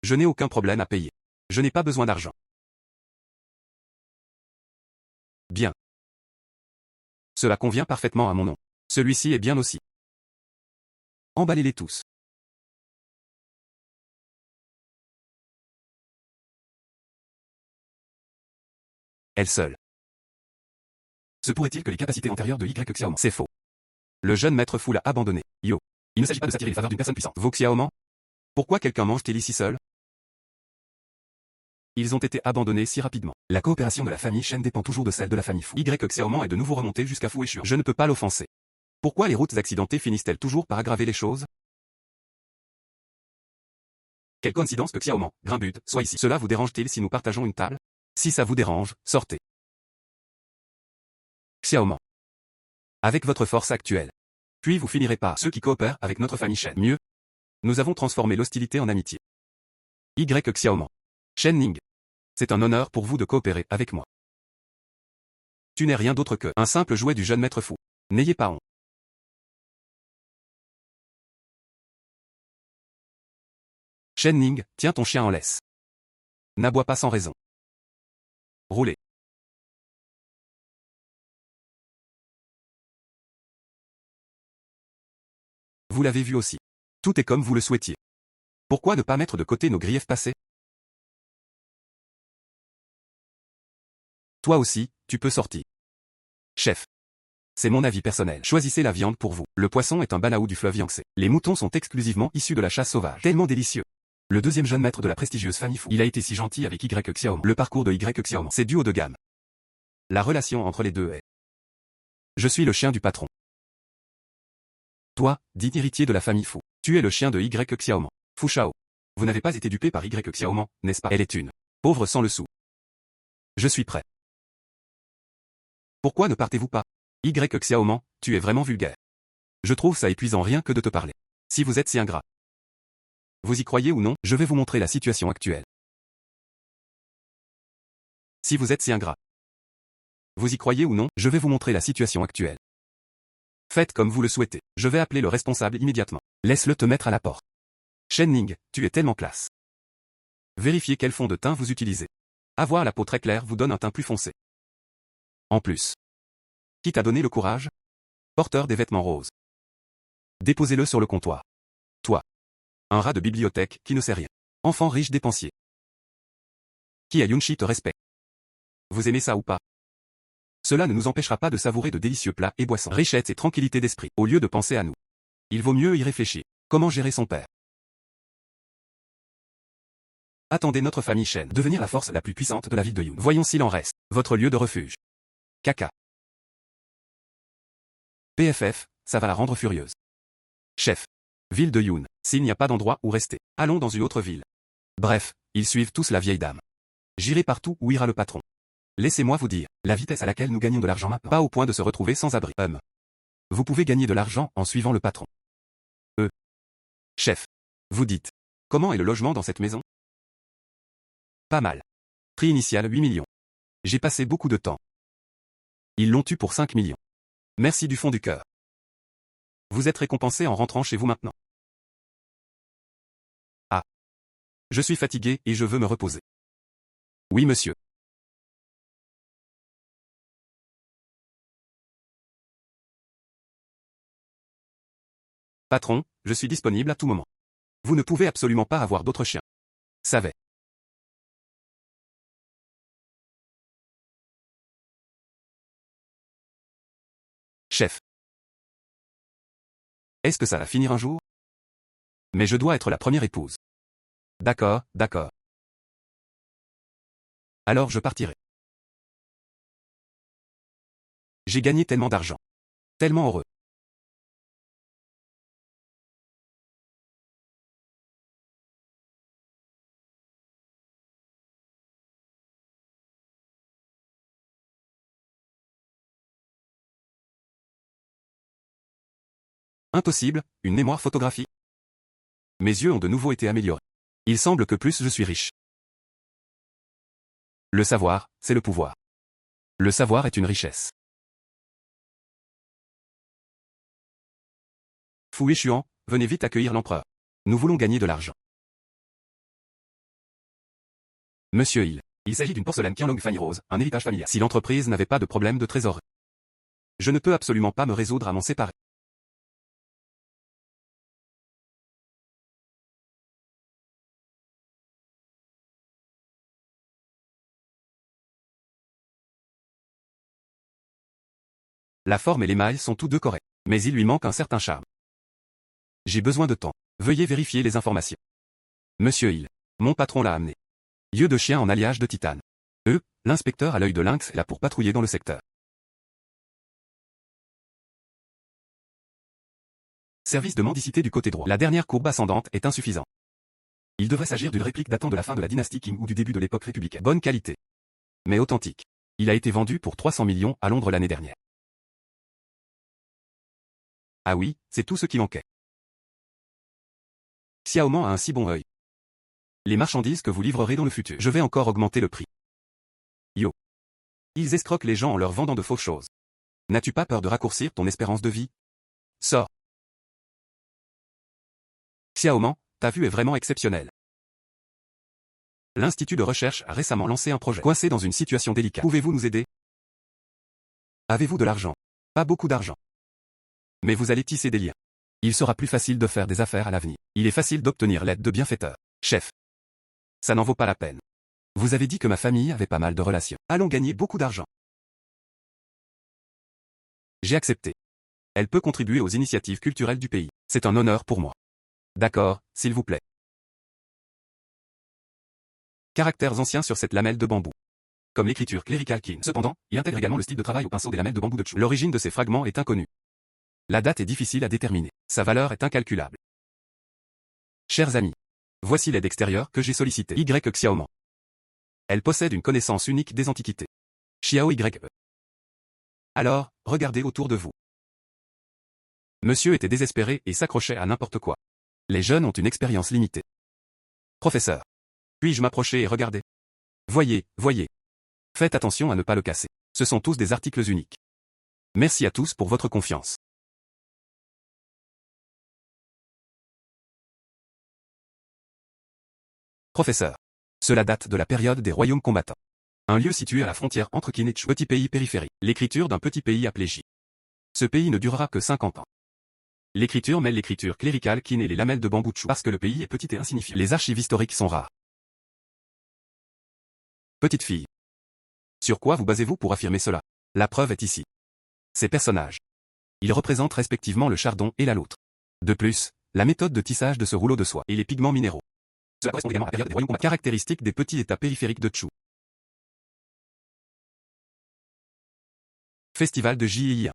Je n'ai aucun problème à payer. Je n'ai pas besoin d'argent. Bien. Cela convient parfaitement à mon nom. Celui-ci est bien aussi. Emballez-les tous. Elle seule. Se pourrait-il que les capacités antérieures de Y Xiaoman? C'est faux. Le jeune maître Fu l'a abandonné. Yo. Il ne s'agit pas de s'attirer les faveurs d'une personne puissante. Vos Xiaoman? Pourquoi quelqu'un mange-t-il ici seul? Ils ont été abandonnés si rapidement. La coopération de la famille Shen dépend toujours de celle de la famille Fu. Y Xiaoman est de nouveau remonté jusqu'à Fu Xuan. Je ne peux pas l'offenser. Pourquoi les routes accidentées finissent-elles toujours par aggraver les choses? Quelle coïncidence que Xiaoman, Grimbut, soit ici. Cela vous dérange-t-il si nous partageons une table? Si ça vous dérange, sortez. Xiaoman. Avec votre force actuelle. Puis vous finirez par ceux qui coopèrent avec notre famille Shen. Mieux. Nous avons transformé l'hostilité en amitié. Y Xiaoman. Shen Ning. C'est un honneur pour vous de coopérer avec moi. Tu n'es rien d'autre que un simple jouet du jeune maître Fu. N'ayez pas honte. Shen Ning, tiens ton chien en laisse. N'aboie pas sans raison. Roulez. Vous l'avez vu aussi. Tout est comme vous le souhaitiez. Pourquoi ne pas mettre de côté nos griefs passés? Toi aussi, tu peux sortir. Chef. C'est mon avis personnel. Choisissez la viande pour vous. Le poisson est un balaou du fleuve Yangtze. Les moutons sont exclusivement issus de la chasse sauvage. Tellement délicieux. Le deuxième jeune maître de la prestigieuse famille Fu. Il a été si gentil avec Y Xiaomon. Le parcours de Y Xiaomon, c'est du haut de gamme. La relation entre les deux est. Je suis le chien du patron. Toi, dit héritier de la famille Fu. Tu es le chien de Y Xiaomon. Fu Shao. Vous n'avez pas été dupé par Y Xiaomon, n'est-ce pas? Elle est une pauvre sans le sou. Je suis prêt. Pourquoi ne partez-vous pas? Y Xiaomon, tu es vraiment vulgaire. Je trouve ça épuisant rien que de te parler. Si vous êtes si ingrat. Vous y croyez ou non, je vais vous montrer la situation actuelle. Si vous êtes si ingrat. Vous y croyez ou non, je vais vous montrer la situation actuelle. Faites comme vous le souhaitez. Je vais appeler le responsable immédiatement. Laisse-le te mettre à la porte. Shen Ning, tu es tellement classe. Vérifiez quel fond de teint vous utilisez. Avoir la peau très claire vous donne un teint plus foncé. En plus. Qui t'a donné le courage? Porteur des vêtements roses. Déposez-le sur le comptoir. Toi. Un rat de bibliothèque qui ne sait rien. Enfant riche dépensier. Qui à Yunchi te respecte. Vous aimez ça ou pas? Cela ne nous empêchera pas de savourer de délicieux plats et boissons. Richesse et tranquillité d'esprit. Au lieu de penser à nous. Il vaut mieux y réfléchir. Comment gérer son père? Attendez notre famille Shen. Devenir la force la plus puissante de la ville de Yun. Voyons s'il en reste. Votre lieu de refuge. Caca. PFF, ça va la rendre furieuse. Chef. Ville de Yun. S'il n'y a pas d'endroit où rester, allons dans une autre ville. Bref, ils suivent tous la vieille dame. J'irai partout où ira le patron. Laissez-moi vous dire, la vitesse à laquelle nous gagnons de l'argent maintenant. Pas au point de se retrouver sans abri. Vous pouvez gagner de l'argent en suivant le patron. Chef. Vous dites. Comment est le logement dans cette maison? Pas mal. Prix initial 8 millions. J'ai passé beaucoup de temps. Ils l'ont eu pour 5 millions. Merci du fond du cœur. Vous êtes récompensé en rentrant chez vous maintenant. Ah. Je suis fatigué et je veux me reposer. Oui, monsieur. Patron, je suis disponible à tout moment. Vous ne pouvez absolument pas avoir d'autres chiens. Savez. Chef. Est-ce que ça va finir un jour? Mais je dois être la première épouse. D'accord, d'accord. Alors je partirai. J'ai gagné tellement d'argent. Tellement heureux. Impossible, une mémoire photographique. Mes yeux ont de nouveau été améliorés. Il semble que plus je suis riche. Le savoir, c'est le pouvoir. Le savoir est une richesse. Fu Xuan, venez vite accueillir l'empereur. Nous voulons gagner de l'argent. Monsieur il s'agit d'une porcelaine Qianlong Fanny Rose, un héritage familial. Si l'entreprise n'avait pas de problème de trésorerie. Je ne peux absolument pas me résoudre à m'en séparer. La forme et l'émail sont tous deux corrects. Mais il lui manque un certain charme. J'ai besoin de temps. Veuillez vérifier les informations. Monsieur mon patron l'a amené. Yeux de chien en alliage de titane. L'inspecteur à l'œil de lynx est là pour patrouiller dans le secteur. Service de mendicité du côté droit. La dernière courbe ascendante est insuffisante. Il devrait s'agir d'une réplique datant de la fin de la dynastie Qing ou du début de l'époque républicaine. Bonne qualité. Mais authentique. Il a été vendu pour 300 millions à Londres l'année dernière. Ah oui, c'est tout ce qui manquait. Xiaoman a un si bon œil. Les marchandises que vous livrerez dans le futur. Je vais encore augmenter le prix. Yo. Ils escroquent les gens en leur vendant de fausses choses. N'as-tu pas peur de raccourcir ton espérance de vie? Sors. Xiaoman, ta vue est vraiment exceptionnelle. L'Institut de recherche a récemment lancé un projet. Coincé dans une situation délicate. Pouvez-vous nous aider? Avez-vous de l'argent? Pas beaucoup d'argent. Mais vous allez tisser des liens. Il sera plus facile de faire des affaires à l'avenir. Il est facile d'obtenir l'aide de bienfaiteurs. Chef. Ça n'en vaut pas la peine. Vous avez dit que ma famille avait pas mal de relations. Allons gagner beaucoup d'argent. J'ai accepté. Elle peut contribuer aux initiatives culturelles du pays. C'est un honneur pour moi. D'accord, s'il vous plaît. Caractères anciens sur cette lamelle de bambou. Comme l'écriture cléricale Qin. Cependant, il intègre également le style de travail au pinceau des lamelles de bambou de Chu. L'origine de ces fragments est inconnue. La date est difficile à déterminer. Sa valeur est incalculable. Chers amis, voici l'aide extérieure que j'ai sollicitée. Y Xiaoman. Elle possède une connaissance unique des antiquités. Xiao Y. Alors, regardez autour de vous. Monsieur était désespéré et s'accrochait à n'importe quoi. Les jeunes ont une expérience limitée. Professeur. Puis-je m'approcher et regarder? Voyez, voyez. Faites attention à ne pas le casser. Ce sont tous des articles uniques. Merci à tous pour votre confiance. Professeur. Cela date de la période des royaumes combattants. Un lieu situé à la frontière entre Qin et Chu, petit pays périphérique. L'écriture d'un petit pays appelé Ji. Ce pays ne durera que 50 ans. L'écriture mêle l'écriture cléricale Qin et les lamelles de bambou Chu parce que le pays est petit et insignifiant. Les archives historiques sont rares. Petite fille. Sur quoi vous basez-vous pour affirmer cela? La preuve est ici. Ces personnages. Ils représentent respectivement le chardon et la loutre. De plus, la méthode de tissage de ce rouleau de soie et les pigments minéraux. Cela correspond également à la période des royaumes combattants. Caractéristiques des petits états périphériques de Chu. Festival de Jia.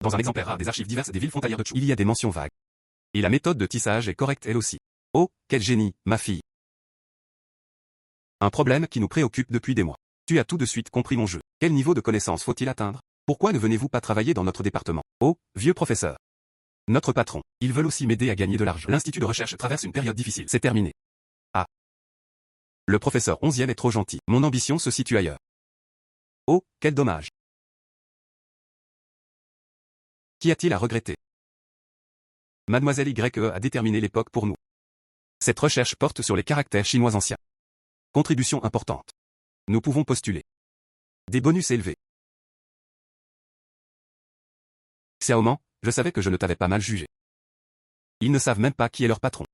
Dans un exemplaire rare des archives diverses des villes frontalières de Chu, il y a des mentions vagues. Et la méthode de tissage est correcte elle aussi. Oh, quel génie, ma fille. Un problème qui nous préoccupe depuis des mois. Tu as tout de suite compris mon jeu. Quel niveau de connaissance faut-il atteindre? Pourquoi ne venez-vous pas travailler dans notre département? Oh, vieux professeur. Notre patron. Ils veulent aussi m'aider à gagner de l'argent. L'Institut de recherche traverse une période difficile. C'est terminé. Ah. Le professeur 11e est trop gentil. Mon ambition se situe ailleurs. Oh, quel dommage. Qu'y a-t-il à regretter? Mademoiselle YE a déterminé l'époque pour nous. Cette recherche porte sur les caractères chinois anciens. Contribution importante. Nous pouvons postuler. Des bonus élevés. Xiaoman, je savais que je ne t'avais pas mal jugé. Ils ne savent même pas qui est leur patron.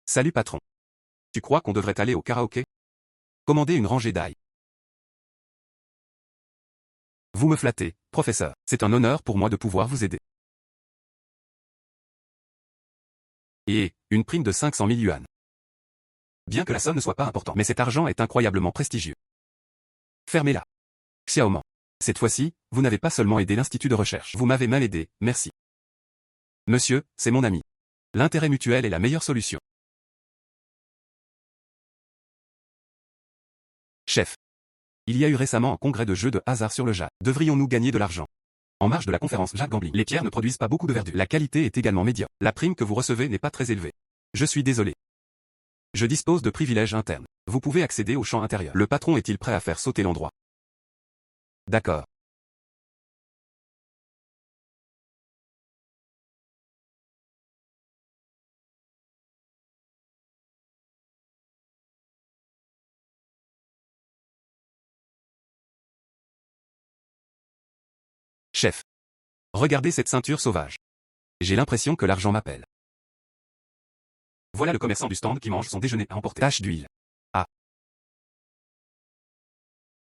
Salut patron. Tu crois qu'on devrait aller au karaoké? Commander une rangée d'ail. Vous me flattez, professeur. C'est un honneur pour moi de pouvoir vous aider. Et, une prime de 500 000 yuan. Bien que la somme ne soit pas importante, mais cet argent est incroyablement prestigieux. Fermez-la. Xiaoman. Cette fois-ci, vous n'avez pas seulement aidé l'Institut de recherche. Vous m'avez mal aidé, merci. Monsieur, c'est mon ami. L'intérêt mutuel est la meilleure solution. Chef. Il y a eu récemment un congrès de jeux de hasard sur le jade. Devrions-nous gagner de l'argent? En marge de la conférence Jade Gambling, les pierres ne produisent pas beaucoup de verdure. La qualité est également médiocre. La prime que vous recevez n'est pas très élevée. Je suis désolé. Je dispose de privilèges internes. Vous pouvez accéder au champ intérieur. Le patron est-il prêt à faire sauter l'endroit? D'accord. Chef. Regardez cette ceinture sauvage. J'ai l'impression que l'argent m'appelle. Voilà le commerçant du stand qui mange son déjeuner à emporter. Tache d'huile. Ah.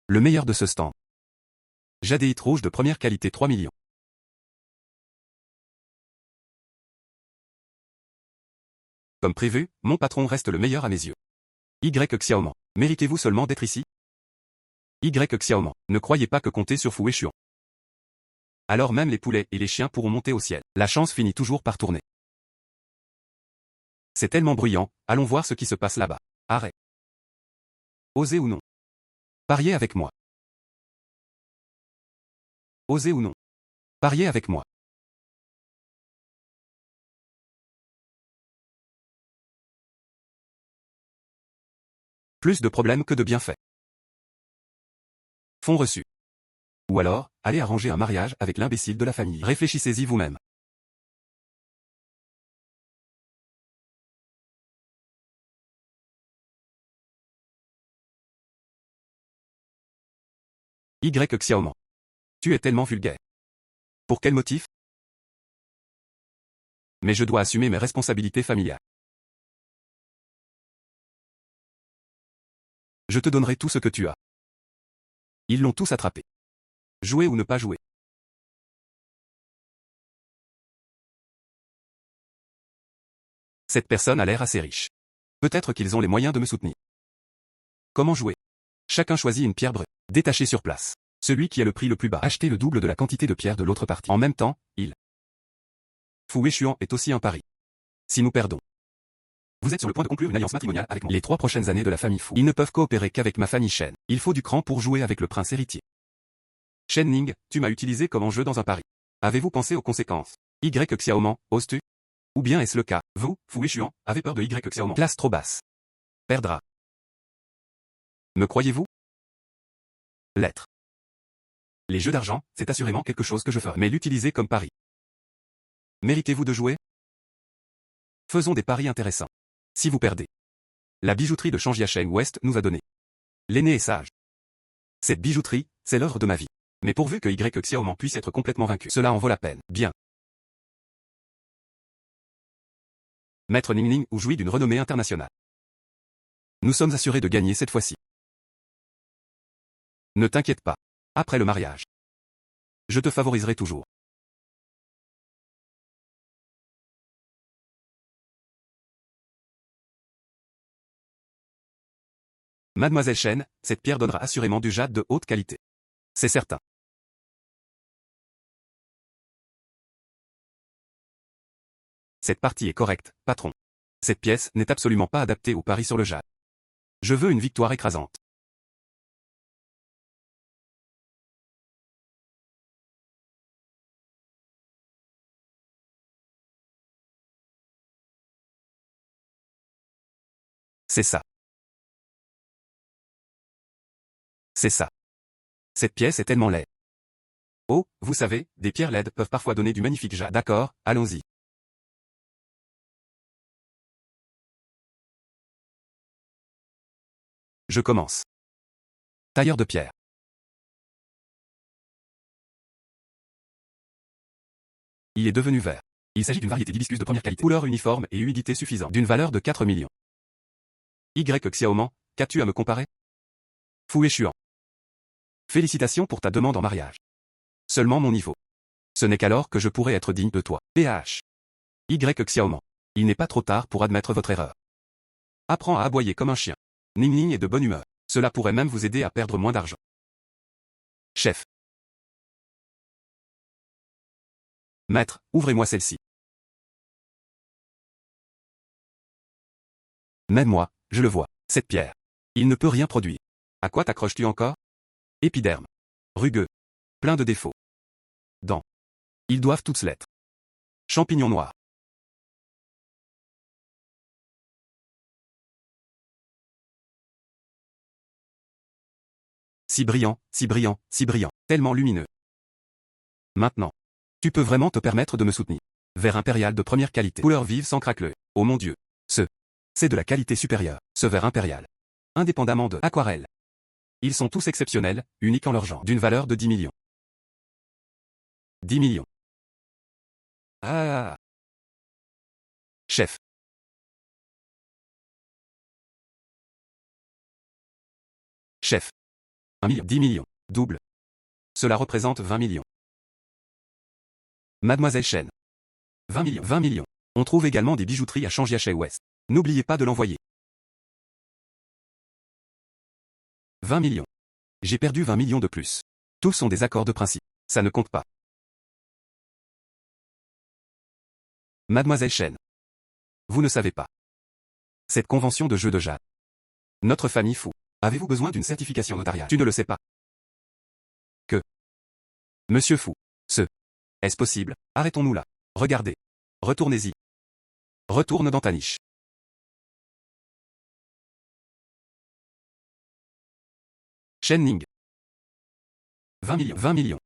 Le meilleur de ce stand. Jadéite rouge de première qualité 3 millions. Comme prévu, mon patron reste le meilleur à mes yeux. Y Xiaoman. Méritez-vous seulement d'être ici? Y Xiaoman. Ne croyez pas que compter sur Fu Xuan. Alors même les poulets et les chiens pourront monter au ciel. La chance finit toujours par tourner. C'est tellement bruyant, allons voir ce qui se passe là-bas. Arrête. Osez ou non? Pariez avec moi. Osez ou non? Pariez avec moi. Plus de problèmes que de bienfaits. Fonds reçus. Ou alors, allez arranger un mariage avec l'imbécile de la famille. Réfléchissez-y vous-même. Y Xiaoman. Tu es tellement vulgaire. Pour quel motif? Mais je dois assumer mes responsabilités familiales. Je te donnerai tout ce que tu as. Ils l'ont tous attrapé. Jouer ou ne pas jouer. Cette personne a l'air assez riche. Peut-être qu'ils ont les moyens de me soutenir. Comment jouer? Chacun choisit une pierre brute, détachée sur place. Celui qui a le prix le plus bas, acheter le double de la quantité de pierres de l'autre partie. En même temps, Fu Weishuan est aussi un pari. Si nous perdons, vous êtes sur le point de conclure une alliance matrimoniale avec moi. Les 3 prochaines années de la famille Fu. Ils ne peuvent coopérer qu'avec ma famille Shen. Il faut du cran pour jouer avec le prince héritier. Shen Ning, tu m'as utilisé comme enjeu dans un pari. Avez-vous pensé aux conséquences? Y Xiaoman, oses-tu? Ou bien est-ce le cas? Vous, Fu Weishuan, avez peur de Y Xiaoman. Classe trop basse. Perdra. Me croyez-vous? Lettre. Les jeux d'argent, c'est assurément quelque chose que je ferai. Mais l'utiliser comme pari. Méritez-vous de jouer? Faisons des paris intéressants. Si vous perdez. La bijouterie de Shangjiasheng West nous a donné. L'aîné est sage. Cette bijouterie, c'est l'œuvre de ma vie. Mais pourvu que Y Xiaoman puisse être complètement vaincu, cela en vaut la peine. Bien. Maître Ningning ou jouit d'une renommée internationale. Nous sommes assurés de gagner cette fois-ci. Ne t'inquiète pas. Après le mariage. Je te favoriserai toujours. Mademoiselle Shen, cette pierre donnera assurément du jade de haute qualité. C'est certain. Cette partie est correcte, patron. Cette pièce n'est absolument pas adaptée au pari sur le jade. Je veux une victoire écrasante. C'est ça. C'est ça. Cette pièce est tellement laide. Oh, vous savez, des pierres laides peuvent parfois donner du magnifique jade. D'accord, allons-y. Je commence. Tailleur de pierre. Il est devenu vert. Il s'agit d'une variété d'hibiscus de première qualité. Couleur uniforme et humidité suffisante. D'une valeur de 4 millions. Y Xiaoman, qu'as-tu à me comparer? Fu Weishuan. Félicitations pour ta demande en mariage. Seulement mon niveau. Ce n'est qu'alors que je pourrai être digne de toi. PH. Y Xiaoman. Il n'est pas trop tard pour admettre votre erreur. Apprends à aboyer comme un chien. Ningning est de bonne humeur. Cela pourrait même vous aider à perdre moins d'argent. Chef. Maître, ouvrez-moi celle-ci. Même moi, je le vois. Cette pierre. Il ne peut rien produire. À quoi t'accroches-tu encore? Épiderme. Rugueux. Plein de défauts. Dents. Ils doivent tous l'être. Champignons noirs. Si brillant, si brillant, si brillant. Tellement lumineux. Maintenant. Tu peux vraiment te permettre de me soutenir. Verre impérial de première qualité. Couleur vive sans craqueleux. Oh mon Dieu. C'est de la qualité supérieure. Ce verre impérial. Indépendamment de aquarelle. Ils sont tous exceptionnels, uniques en leur genre. D'une valeur de 10 millions. 10 millions. Ah. Chef. Chef. 1 million. 10 millions. Double. Cela représente 20 millions. Mademoiselle Shen. 20 millions. 20 millions. On trouve également des bijouteries à Shangjiasheng West. N'oubliez pas de l'envoyer. 20 millions. J'ai perdu 20 millions de plus. Tous sont des accords de principe. Ça ne compte pas. Mademoiselle Shen. Vous ne savez pas. Cette convention de jeu de jade. Notre famille Fu. Avez-vous besoin d'une certification notariale? Tu ne le sais pas. Que? Monsieur Fu. Est-ce possible? Arrêtons-nous là. Regardez. Retournez-y. Retourne dans ta niche. Shen Ning. 20 millions. 20 millions.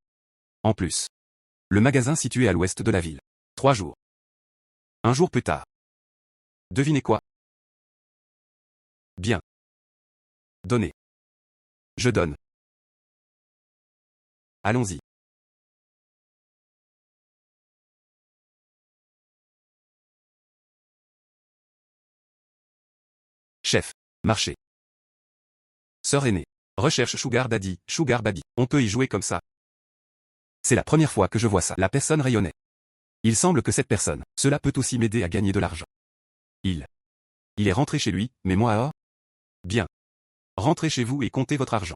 En plus. Le magasin situé à l'ouest de la ville. 3 jours. Un jour plus tard. Devinez quoi? Bien. Donnez. Je donne. Allons-y. Chef. Marché. Sœur aînée. Recherche Sugar Daddy, Sugar Baby. On peut y jouer comme ça. C'est la première fois que je vois ça. La personne rayonnait. Il semble que cette personne, cela peut aussi m'aider à gagner de l'argent. Il est rentré chez lui, mais moi oh. Bien. Rentrez chez vous et comptez votre argent.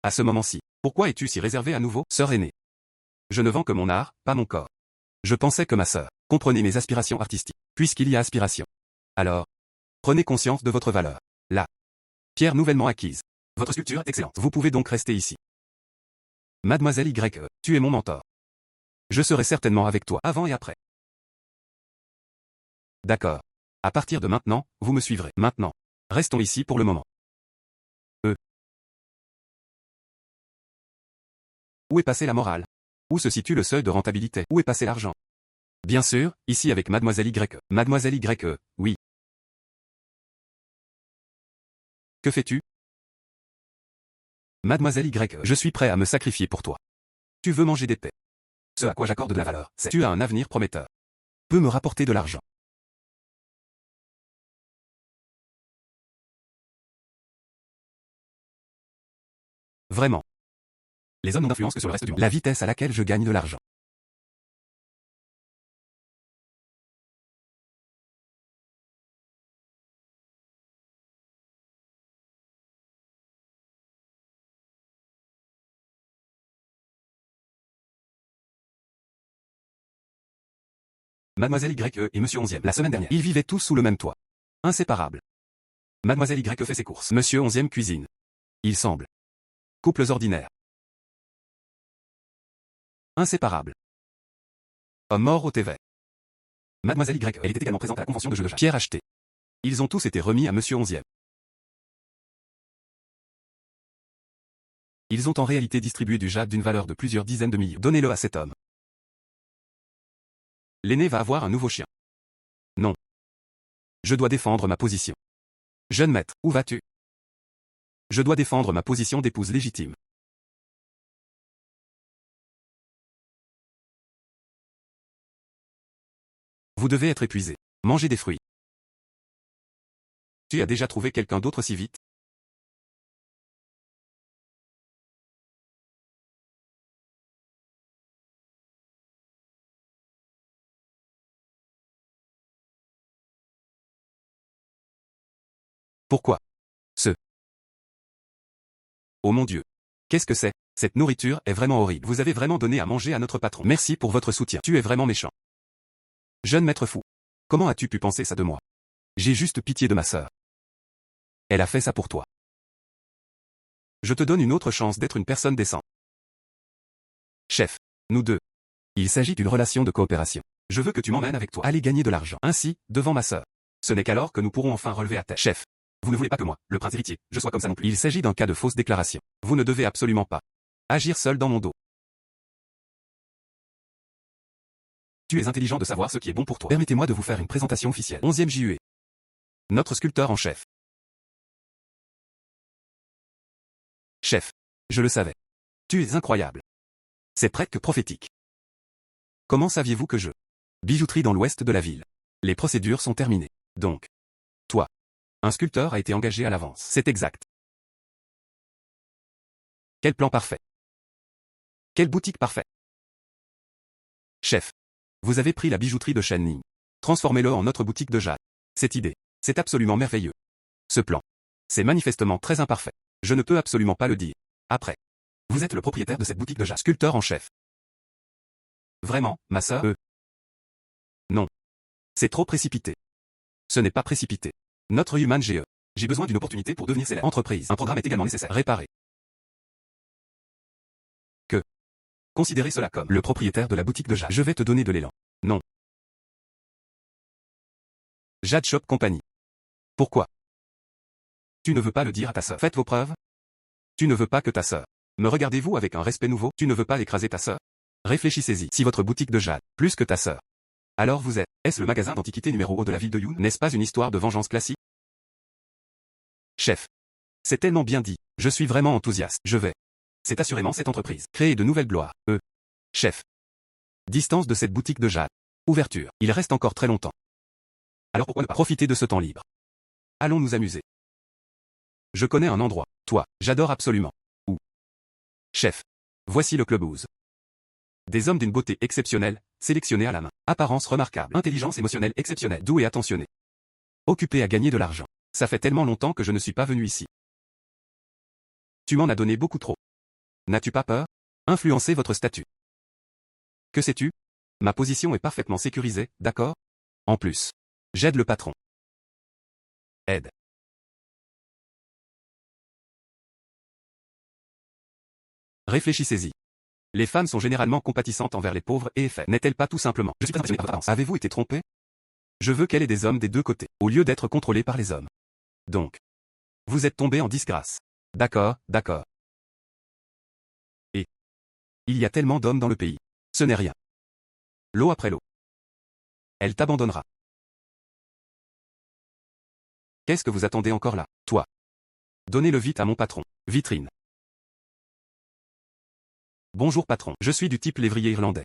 À ce moment-ci, pourquoi es-tu si réservé à nouveau, sœur aînée? Je ne vends que mon art, pas mon corps. Je pensais que ma sœur comprenait mes aspirations artistiques. Puisqu'il y a aspiration. Alors, prenez conscience de votre valeur. La pierre nouvellement acquise. Votre sculpture est excellente. Vous pouvez donc rester ici. Mademoiselle Y, tu es mon mentor. Je serai certainement avec toi avant et après. D'accord. À partir de maintenant, vous me suivrez. Maintenant. Restons ici pour le moment. Où est passée la morale? Où se situe le seuil de rentabilité? Où est passé l'argent? Bien sûr, ici avec Mademoiselle Y. Mademoiselle Y, oui. Que fais-tu? Mademoiselle Y, je suis prêt à me sacrifier pour toi. Tu veux manger des paix. Ce à quoi j'accorde de la valeur, c'est tu as un avenir prometteur. Peut me rapporter de l'argent. Vraiment. Les hommes n'ont d'influence que sur le reste du monde. La vitesse à laquelle je gagne de l'argent. Mademoiselle Y et Monsieur 11e. La semaine dernière, ils vivaient tous sous le même toit. Inséparables. Mademoiselle Y fait ses courses. Monsieur 11e cuisine. Il semble. Couples ordinaires. Inséparables. Homme mort au TV. Mademoiselle Y, elle était également présente à la convention de jeux de jazz. Pierre acheté. Ils ont tous été remis à Monsieur 11e. Ils ont en réalité distribué du jade d'une valeur de plusieurs dizaines de millions. Donnez-le à cet homme. L'aîné va avoir un nouveau chien. Non. Je dois défendre ma position. Jeune maître, où vas-tu? Je dois défendre ma position d'épouse légitime. Vous devez être épuisé. Mangez des fruits. Tu as déjà trouvé quelqu'un d'autre si vite? Pourquoi? Oh mon Dieu. Qu'est-ce que c'est? Cette nourriture est vraiment horrible. Vous avez vraiment donné à manger à notre patron. Merci pour votre soutien. Tu es vraiment méchant. Jeune maître fou. Comment as-tu pu penser ça de moi? J'ai juste pitié de ma sœur. Elle a fait ça pour toi. Je te donne une autre chance d'être une personne décente. Chef. Nous deux. Il s'agit d'une relation de coopération. Je veux que tu m'emmènes avec toi. Aller gagner de l'argent. Ainsi, devant ma sœur. Ce n'est qu'alors que nous pourrons enfin relever à tête. Chef. Vous ne voulez pas que moi, le prince héritier, je sois comme ça non plus. Il s'agit d'un cas de fausse déclaration. Vous ne devez absolument pas agir seul dans mon dos. Tu es intelligent de savoir ce qui est bon pour toi. Permettez-moi de vous faire une présentation officielle. 11e JUE. Notre sculpteur en chef. Chef. Je le savais. Tu es incroyable. C'est presque prophétique. Comment saviez-vous que je... Bijouterie dans l'ouest de la ville. Les procédures sont terminées. Donc. Toi. Un sculpteur a été engagé à l'avance. C'est exact. Quel plan parfait. Quelle boutique parfaite. Chef. Vous avez pris la bijouterie de Shanning. Transformez-le en notre boutique de jade. Cette idée. C'est absolument merveilleux. Ce plan. C'est manifestement très imparfait. Je ne peux absolument pas le dire. Après. Vous êtes le propriétaire de cette boutique de jade. Sculpteur en chef. Vraiment, ma sœur? Non. C'est trop précipité. Ce n'est pas précipité. Notre Human GE. J'ai besoin d'une opportunité pour devenir célèbre. Entreprise. Un programme est également nécessaire. Réparer. Que? Considérez cela comme le propriétaire de la boutique de Jade. Je vais te donner de l'élan. Non. Jade Shop Company. Pourquoi? Tu ne veux pas le dire à ta sœur. Faites vos preuves. Tu ne veux pas que ta sœur Me regardez-vous avec un respect nouveau? Tu ne veux pas écraser ta sœur? Réfléchissez-y. Si votre boutique de jade, plus que ta sœur. Alors vous êtes, est-ce le magasin d'antiquité numéro 1 de la ville de Yoon? N'est-ce pas une histoire de vengeance classique? Chef. C'est tellement bien dit. Je suis vraiment enthousiaste. Je vais. C'est assurément cette entreprise. Créer de nouvelles gloires. Chef. Distance de cette boutique de jade. Ouverture. Il reste encore très longtemps. Alors pourquoi ne pas profiter de ce temps libre? Allons nous amuser. Je connais un endroit. Toi, j'adore absolument. Où? Chef. Voici le clubhouse. Des hommes d'une beauté exceptionnelle, sélectionnés à la main. Apparence remarquable. Intelligence émotionnelle exceptionnelle. Doux et attentionné. Occupé à gagner de l'argent. Ça fait tellement longtemps que je ne suis pas venu ici. Tu m'en as donné beaucoup trop. N'as-tu pas peur? Influencer votre statut. Que sais-tu? Ma position est parfaitement sécurisée, d'accord? En plus. J'aide le patron. Aide. Réfléchissez-y. Les femmes sont généralement compatissantes envers les pauvres et effets. N'est-elle pas tout simplement? Je suis très impressionné par votre apparence. Avez-vous été trompé? Je veux qu'elle ait des hommes des deux côtés, au lieu d'être contrôlée par les hommes. Donc. Vous êtes tombé en disgrâce. D'accord, d'accord. Et. Il y a tellement d'hommes dans le pays. Ce n'est rien. L'eau après l'eau. Elle t'abandonnera. Qu'est-ce que vous attendez encore là, toi? Donnez-le vite à mon patron. Vitrine. Bonjour patron. Je suis du type lévrier irlandais.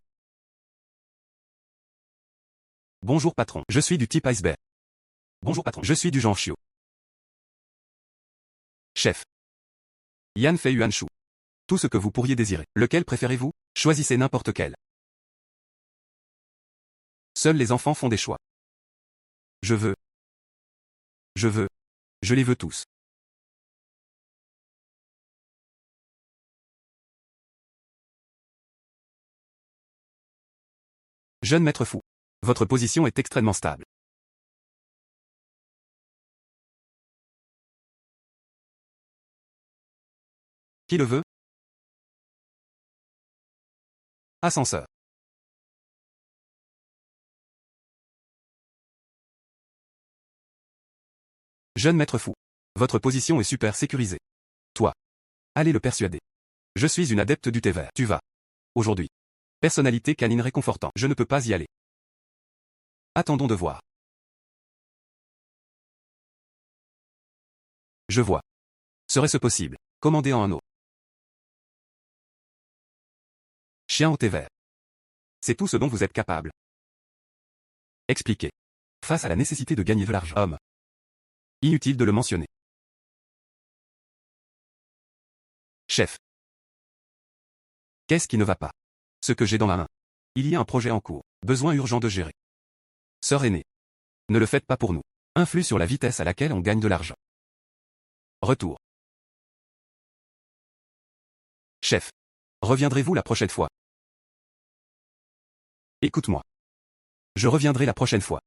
Bonjour patron. Je suis du type iceberg. Bonjour patron. Je suis du genre chiot. Chef. Yan Fei Yuan Shu. Tout ce que vous pourriez désirer. Lequel préférez-vous? Choisissez n'importe quel. Seuls les enfants font des choix. Je veux. Je veux. Je les veux tous. Jeune maître fou. Votre position est extrêmement stable. Qui le veut? Ascenseur. Jeune maître fou. Votre position est super sécurisée. Toi. Allez le persuader. Je suis une adepte du thé vert. Tu vas. Aujourd'hui. Personnalité canine réconfortant. Je ne peux pas y aller. Attendons de voir. Je vois. Serait-ce possible? Commandez en un eau. Chien au thé vert. C'est tout ce dont vous êtes capable. Expliquez. Face à la nécessité de gagner de l'argent. Homme. Inutile de le mentionner. Chef. Qu'est-ce qui ne va pas? Ce que j'ai dans la main. Il y a un projet en cours. Besoin urgent de gérer. Sœur aînée. Ne le faites pas pour nous. Influe sur la vitesse à laquelle on gagne de l'argent. Retour. Chef. Reviendrez-vous la prochaine fois? Écoute-moi. Je reviendrai la prochaine fois.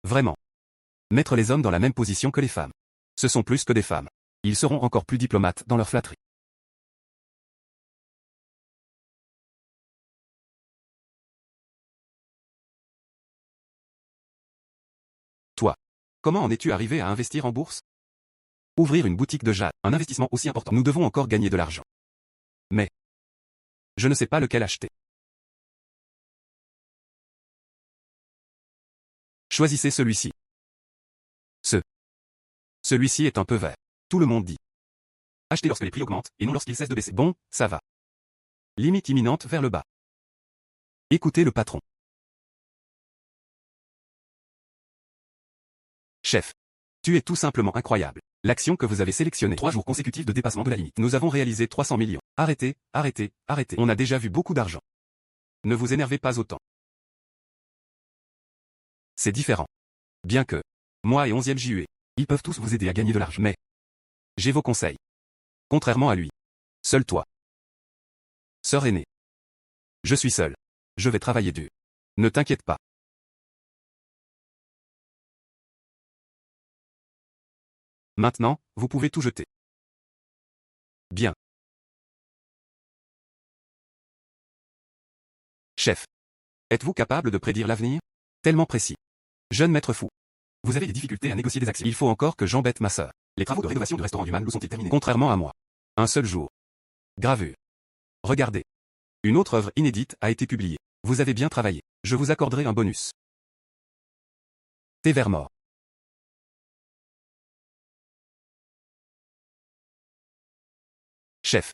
Vraiment. Mettre les hommes dans la même position que les femmes. Ce sont plus que des femmes. Ils seront encore plus diplomates dans leur flatterie. Toi. Comment en es-tu arrivé à investir en bourse? Ouvrir une boutique de jade, un investissement aussi important. Nous devons encore gagner de l'argent. Mais. Je ne sais pas lequel acheter. Choisissez celui-ci. Celui-ci est un peu vert. Tout le monde dit. Achetez lorsque les prix augmentent, et non lorsqu'ils cessent de baisser. Bon, ça va. Limite imminente vers le bas. Écoutez le patron. Chef. Tu es tout simplement incroyable. L'action que vous avez sélectionnée. 3 jours consécutifs de dépassement de la limite. Nous avons réalisé 300 millions. Arrêtez, arrêtez, arrêtez. On a déjà vu beaucoup d'argent. Ne vous énervez pas autant. C'est différent. Bien que. Moi et 11e JUE. Ils peuvent tous vous aider à gagner de l'argent. Mais. J'ai vos conseils. Contrairement à lui. Seul toi. Sœur aînée. Je suis seul. Je vais travailler dur. Ne t'inquiète pas. Maintenant, vous pouvez tout jeter. Bien. Chef. Êtes-vous capable de prédire l'avenir? Tellement précis. Jeune maître fou. Vous avez des difficultés à négocier des actions. Il faut encore que j'embête ma sœur. Les travaux de rénovation du restaurant du Manlou sont-ils terminés? Contrairement à moi. Un seul jour. Gravure. Regardez. Une autre œuvre inédite a été publiée. Vous avez bien travaillé. Je vous accorderai un bonus. Thé vert mort. Chef.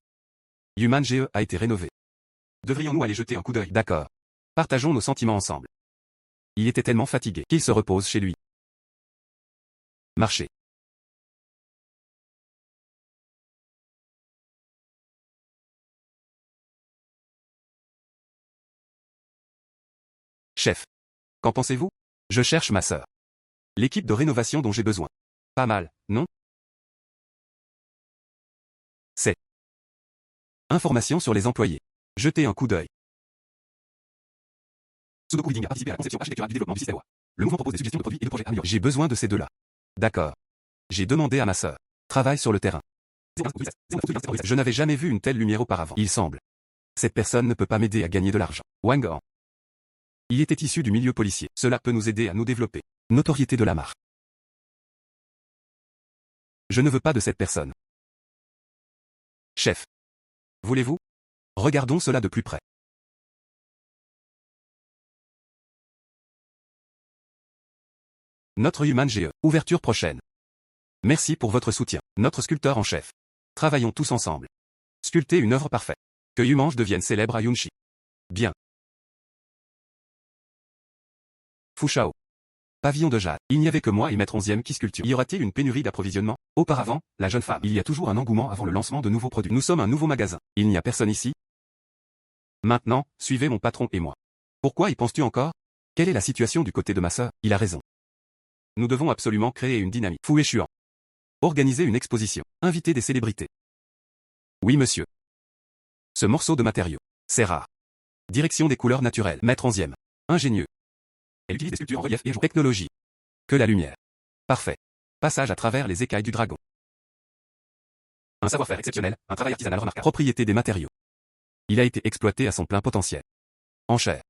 Human GE a été rénové. Devrions-nous aller jeter un coup d'œil? D'accord. Partageons nos sentiments ensemble. Il était tellement fatigué qu'il se repose chez lui. Marché. Chef. Qu'en pensez-vous? Je cherche ma sœur. L'équipe de rénovation dont j'ai besoin. Pas mal, non? C'est. Information sur les employés. Jetez un coup d'œil. Sudoku Reading a participé à la conception architecturale du développement du système. Le mouvement propose des suggestions de produits et de projets améliorés. J'ai besoin de ces deux-là. D'accord. J'ai demandé à ma sœur. Travaille sur le terrain. Je n'avais jamais vu une telle lumière auparavant. Il semble. Cette personne ne peut pas m'aider à gagner de l'argent. Wang An. Il était issu du milieu policier. Cela peut nous aider à nous développer. Notoriété de la marque. Je ne veux pas de cette personne. Chef. Voulez-vous? Regardons cela de plus près. Notre Human GE. Ouverture prochaine. Merci pour votre soutien. Notre sculpteur en chef. Travaillons tous ensemble. Sculpter une œuvre parfaite. Que Yumanj devienne célèbre à Yunchi. Bien. Fushao. Pavillon de jade. Il n'y avait que moi et Maître 11e qui sculpture. Y aura-t-il une pénurie d'approvisionnement? Auparavant, la jeune femme. Il y a toujours un engouement avant le lancement de nouveaux produits. Nous sommes un nouveau magasin. Il n'y a personne ici? Maintenant, suivez mon patron et moi. Pourquoi y penses-tu encore? Quelle est la situation du côté de ma sœur? Il a raison. Nous devons absolument créer une dynamique. Fu Xuan. Organiser une exposition. Inviter des célébrités. Oui monsieur. Ce morceau de matériau. C'est rare. Direction des couleurs naturelles. Maître 11e. Ingénieux. Elle utilise des sculptures en relief et jour. Technologie. Que la lumière. Parfait. Passage à travers les écailles du dragon. Un savoir-faire exceptionnel, un travail artisanal remarquable. Propriété des matériaux. Il a été exploité à son plein potentiel. Enchère.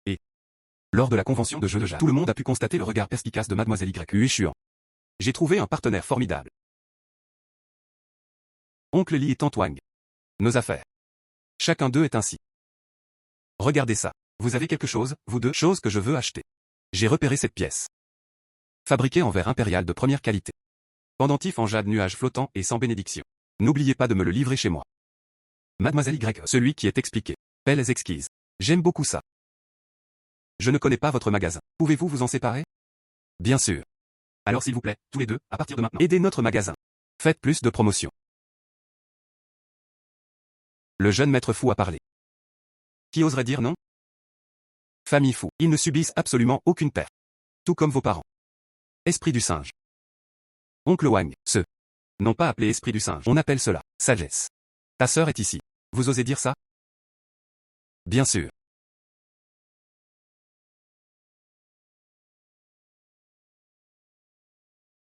Et, lors de la convention de jeux de jade, tout le monde a pu constater le regard perspicace de Mademoiselle Y. Xuan. J'ai trouvé un partenaire formidable. Oncle Li et Tante Wang. Nos affaires. Chacun d'eux est ainsi. Regardez ça. Vous avez quelque chose, vous deux, chose que je veux acheter. J'ai repéré cette pièce. Fabriquée en verre impérial de première qualité. Pendentif en jade nuage flottant et sans bénédiction. N'oubliez pas de me le livrer chez moi. Mademoiselle Y, celui qui est expliqué. Belles exquises. J'aime beaucoup ça. Je ne connais pas votre magasin. Pouvez-vous vous en séparer? Bien sûr. Alors s'il vous plaît, tous les deux, à partir de maintenant, aidez notre magasin. Faites plus de promotion. Le jeune maître fou a parlé. Qui oserait dire non? Famille fou. Ils ne subissent absolument aucune perte. Tout comme vos parents. Esprit du singe. Oncle Wang, non pas appelé esprit du singe. On appelle cela sagesse. Ta sœur est ici. Vous osez dire ça? Bien sûr.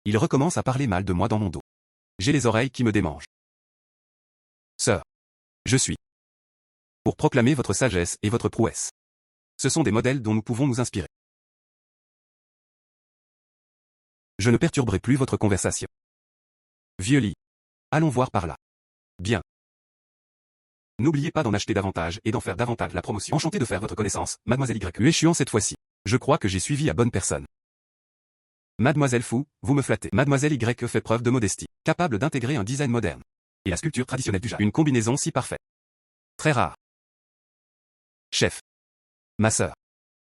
Il recommence à parler mal de moi dans mon dos. J'ai les oreilles qui me démangent. Sœur. Je suis. Pour proclamer votre sagesse et votre prouesse. Ce sont des modèles dont nous pouvons nous inspirer. Je ne perturberai plus votre conversation. Vieux lit. Allons voir par là. Bien. N'oubliez pas d'en acheter davantage et d'en faire davantage la promotion. Enchanté de faire votre connaissance, Mademoiselle Y. Échéant cette fois-ci. Je crois que j'ai suivi à bonne personne. Mademoiselle Fou, vous me flattez. Mademoiselle Y fait preuve de modestie, capable d'intégrer un design moderne. Et la sculpture traditionnelle du jade. Une combinaison si parfaite. Très rare. Chef. Ma sœur.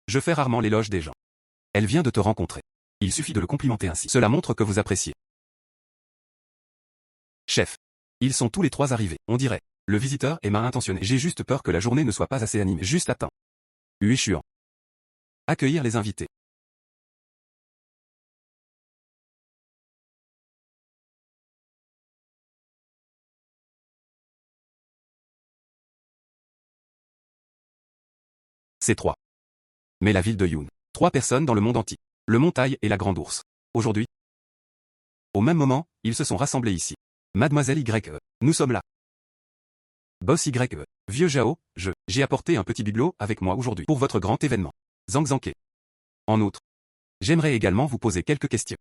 Je fais rarement l'éloge des gens. Elle vient de te rencontrer. Il suffit de le complimenter ainsi. Cela montre que vous appréciez. Chef. Ils sont tous les trois arrivés. On dirait. Le visiteur est mal intentionné. J'ai juste peur que la journée ne soit pas assez animée. Juste à temps. Huishuan. Accueillir les invités. C'est 3. Mais la ville de Yun. 3 personnes dans le monde entier. Le Montaille et la Grande Ours. Aujourd'hui. Au même moment, ils se sont rassemblés ici. Mademoiselle Y. Nous sommes là. Boss YE. Vieux Zhao, j'ai apporté un petit bibelot avec moi aujourd'hui pour votre grand événement. Zhang Zhangke. En outre, j'aimerais également vous poser quelques questions.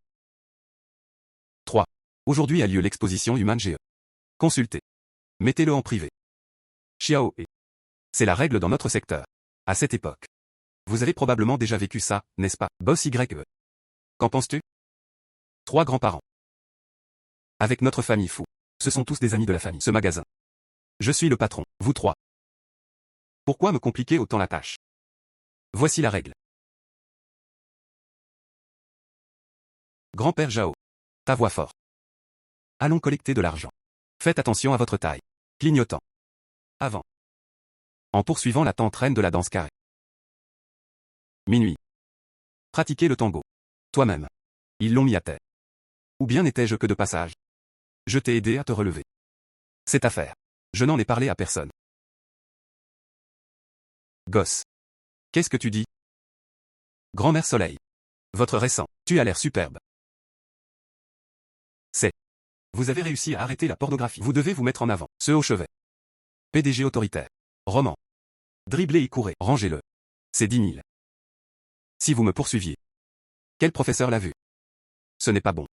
3. Aujourd'hui a lieu l'exposition Human GE. Consultez. Mettez-le en privé. Xiao et. C'est la règle dans notre secteur. À cette époque. Vous avez probablement déjà vécu ça, n'est-ce pas, Boss YE? Qu'en penses-tu? 3 grands-parents. Avec notre famille fou. Ce sont tous des amis de la famille. Ce magasin. Je suis le patron, vous 3. Pourquoi me compliquer autant la tâche? Voici la règle. Grand-père Zhao. Ta voix fort. Allons collecter de l'argent. Faites attention à votre taille. Clignotant. Avant. En poursuivant la tante reine de la danse carrée. Minuit. Pratiquez le tango. Toi-même. Ils l'ont mis à terre. Ou bien n'étais-je que de passage? Je t'ai aidé à te relever. Cette affaire. Je n'en ai parlé à personne. Gosse. Qu'est-ce que tu dis? Grand-mère Soleil. Votre récent. Tu as l'air superbe. C'est. Vous avez réussi à arrêter la pornographie. Vous devez vous mettre en avant. Ce haut chevet. PDG autoritaire. Roman. Dribblez et courez. Rangez-le. C'est 10 000. Si vous me poursuiviez. Quel professeur l'a vu? Ce n'est pas bon.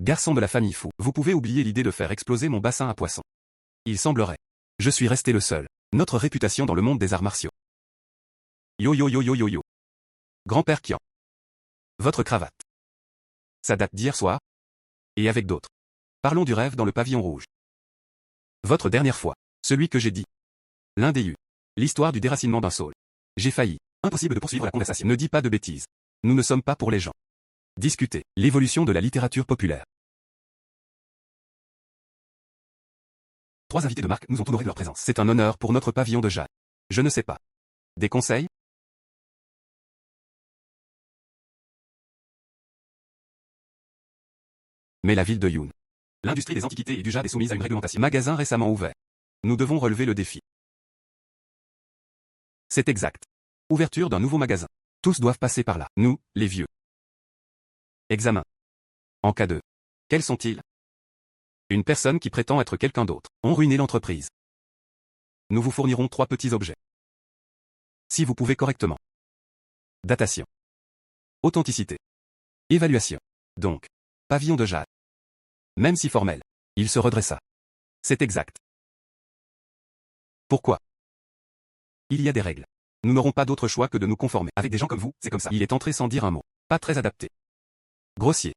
Garçon de la famille fou. Vous pouvez oublier l'idée de faire exploser mon bassin à poissons. Il semblerait. Je suis resté le seul. Notre réputation dans le monde des arts martiaux. Yo yo yo yo yo yo. Grand-père Kian. Votre cravate. Ça date d'hier soir? Et avec d'autres. Parlons du rêve dans le pavillon rouge. Votre dernière fois. Celui que j'ai dit. L'un des U. L'histoire du déracinement d'un saule. J'ai failli. Impossible de poursuivre la conversation. Ne dis pas de bêtises. Nous ne sommes pas pour les gens. Discutez. L'évolution de la littérature populaire. 3 invités de marque nous ont honoré de leur présence. C'est un honneur pour notre pavillon de Jade. Je ne sais pas. Des conseils? Mais la ville de Yoon. L'industrie des antiquités et du jade est soumise à une réglementation. Magasin récemment ouvert. Nous devons relever le défi. C'est exact. Ouverture d'un nouveau magasin. Tous doivent passer par là. Nous, les vieux. Examen. En cas de. Quels sont-ils? Une personne qui prétend être quelqu'un d'autre. On ruiné l'entreprise. Nous vous fournirons 3 petits objets. Si vous pouvez correctement. Datation. Authenticité. Évaluation. Donc. Pavillon de jade. Même si formel. Il se redressa. C'est exact. Pourquoi? Il y a des règles. Nous n'aurons pas d'autre choix que de nous conformer. Avec des gens comme vous, c'est comme ça. Il est entré sans dire un mot. Pas très adapté. Grossier.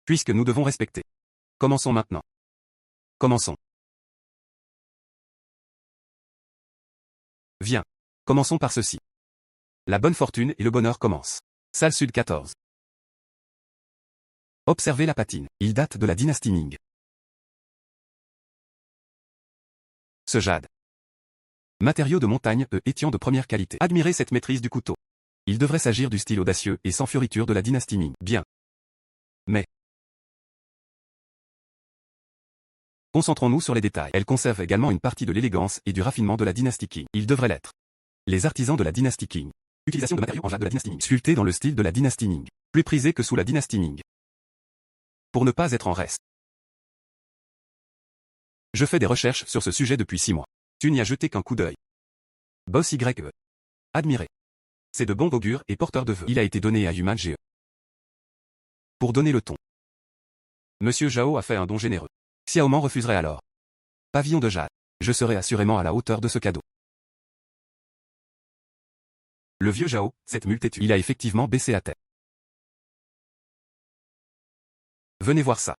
Puisque nous devons respecter. Commençons maintenant. Commençons. Viens. Commençons par ceci. La bonne fortune et le bonheur commencent. Salle Sud 14. Observez la patine. Il date de la dynastie Ming. Ce jade. Matériau de montagne étant de première qualité. Admirez cette maîtrise du couteau. Il devrait s'agir du style audacieux et sans fioriture de la dynastie Ming. Bien. Mais. Concentrons-nous sur les détails. Elle conserve également une partie de l'élégance et du raffinement de la dynastie Qing. Il devrait l'être. Les artisans de la dynastie Qing. Utilisation de matériaux en jade de la dynastie Ming. Sculpté dans le style de la dynastie Ming. Plus prisé que sous la dynastie Ming. Pour ne pas être en reste. Je fais des recherches sur ce sujet depuis 6 mois. Tu n'y as jeté qu'un coup d'œil. Boss YE. Admiré. C'est de bon augure et porteur de vœux. Il a été donné à Human GE. Pour donner le ton. Monsieur Zhao a fait un don généreux. Xiaoman refuserait alors. Pavillon de jade. Je serai assurément à la hauteur de ce cadeau. Le vieux Zhao, cette multitude. Il a effectivement baissé la tête. Venez voir ça.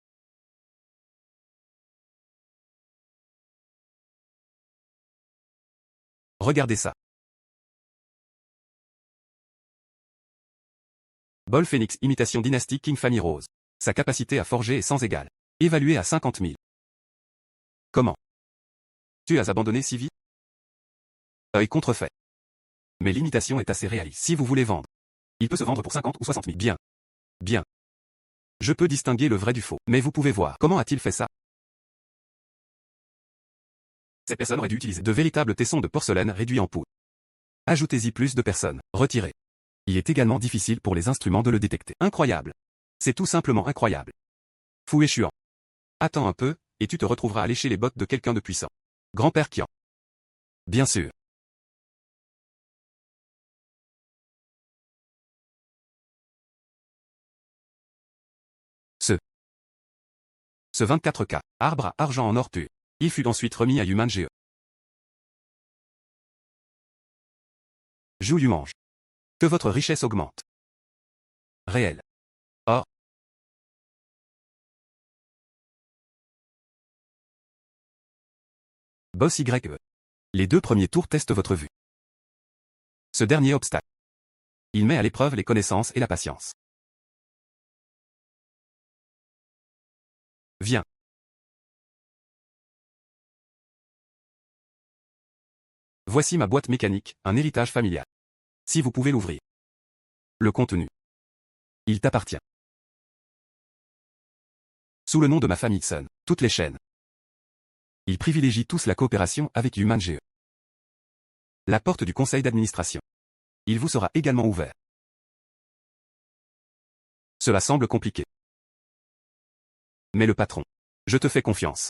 Regardez ça. Bol Phoenix imitation dynastie King Family Rose. Sa capacité à forger est sans égale. Évaluée à 50 000. Comment? Tu as abandonné si vite? Œil contrefait. Mais l'imitation est assez réaliste. Si vous voulez vendre. Il peut se vendre pour 50 ou 60 000. Bien. Bien. Je peux distinguer le vrai du faux. Mais vous pouvez voir. Comment a-t-il fait ça? Cette personne aurait dû utiliser de véritables tessons de porcelaine réduits en poudre. Ajoutez-y plus de personnes. Retirez. Il est également difficile pour les instruments de le détecter. Incroyable. C'est tout simplement incroyable. Fou échuant. Attends un peu, et tu te retrouveras à lécher les bottes de quelqu'un de puissant. Grand-père Kian. Bien sûr. Ce 24K, arbre à argent en or pur. Il fut ensuite remis à Human GE. Jou mange. Que votre richesse augmente. Réel. Or. Boss YE. Les 2 premiers tours testent votre vue. Ce dernier obstacle. Il met à l'épreuve les connaissances et la patience. Viens. Voici ma boîte mécanique, un héritage familial. Si vous pouvez l'ouvrir. Le contenu. Il t'appartient. Sous le nom de ma famille Sun, toutes les chaînes. Ils privilégient tous la coopération avec Human GE. La porte du conseil d'administration. Il vous sera également ouvert. Cela semble compliqué. Mais le patron. Je te fais confiance.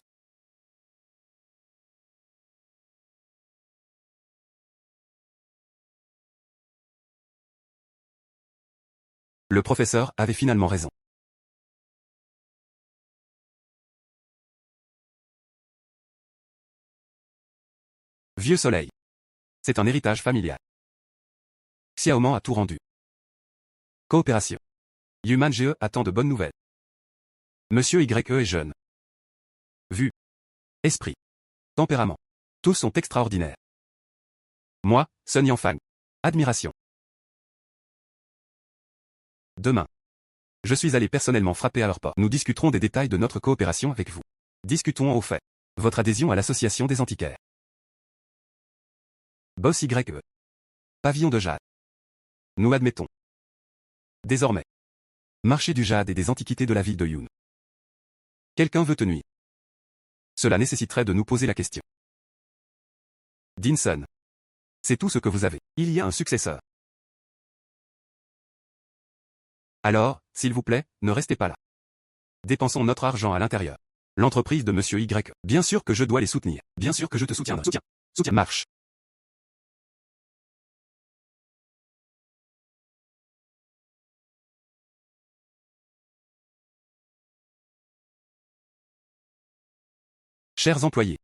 Le professeur avait finalement raison. Vieux soleil. C'est un héritage familial. Xiaoman a tout rendu. Coopération. Human GE attend de bonnes nouvelles. Monsieur YE est jeune. Vue. Esprit. Tempérament. Tous sont extraordinaires. Moi, Sun Yanfang. Admiration. Demain. Je suis allé personnellement frapper à leur porte. Nous discuterons des détails de notre coopération avec vous. Discutons au fait. Votre adhésion à l'association des antiquaires. Boss YE. Pavillon de jade. Nous admettons. Désormais. Marché du jade et des antiquités de la ville de Yun. Quelqu'un veut te nuire. Cela nécessiterait de nous poser la question. Dinson. C'est tout ce que vous avez. Il y a un successeur. Alors, s'il vous plaît, ne restez pas là. Dépensons notre argent à l'intérieur. L'entreprise de Monsieur Y. Bien sûr que je dois les soutenir. Bien sûr que je te soutiendrai. Soutiens. Marche. Chers employés.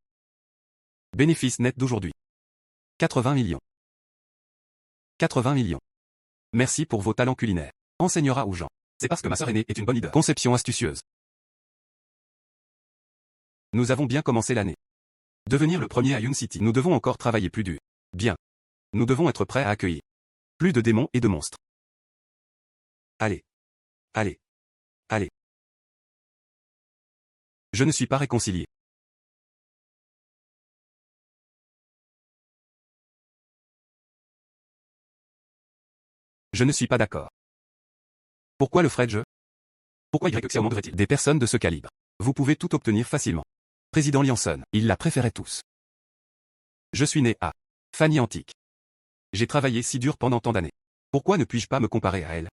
Bénéfice net d'aujourd'hui. 80 millions. 80 millions. Merci pour vos talents culinaires. Enseignera aux gens. C'est parce que ma sœur aînée est une bonne leader. Conception astucieuse. Nous avons bien commencé l'année. Devenir le premier à Yun City. Nous devons encore travailler plus dur. Bien. Nous devons être prêts à accueillir. Plus de démons et de monstres. Allez. Allez. Allez. Je ne suis pas réconcilié. Je ne suis pas d'accord. Pourquoi le ferais-je? Pourquoi Xiaoman devrait-il? Des personnes de ce calibre. Vous pouvez tout obtenir facilement. Président Lianson, il la préférait tous. Je suis né à Fanny Antique. J'ai travaillé si dur pendant tant d'années. Pourquoi ne puis-je pas me comparer à elle?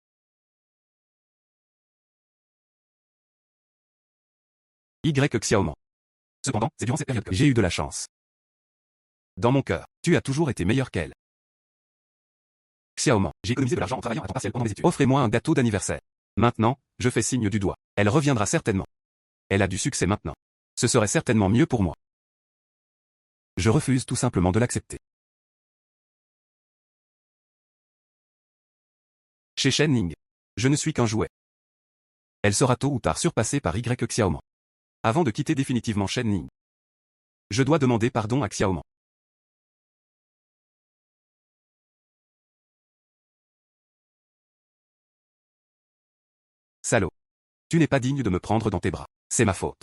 Xiaoman. Cependant, c'est durant cette période que j'ai eu de la chance. Dans mon cœur, tu as toujours été meilleur qu'elle. Xiaoman, j'ai économisé de l'argent en travaillant à temps partiel pendant mes études. Offrez-moi un gâteau d'anniversaire. Maintenant, je fais signe du doigt. Elle reviendra certainement. Elle a du succès maintenant. Ce serait certainement mieux pour moi. Je refuse tout simplement de l'accepter. Chez Shen Ning. Je ne suis qu'un jouet. Elle sera tôt ou tard surpassée par Xiaoman. Avant de quitter définitivement Shen Ning. Je dois demander pardon à Xiaoman. Salaud. Tu n'es pas digne de me prendre dans tes bras. C'est ma faute.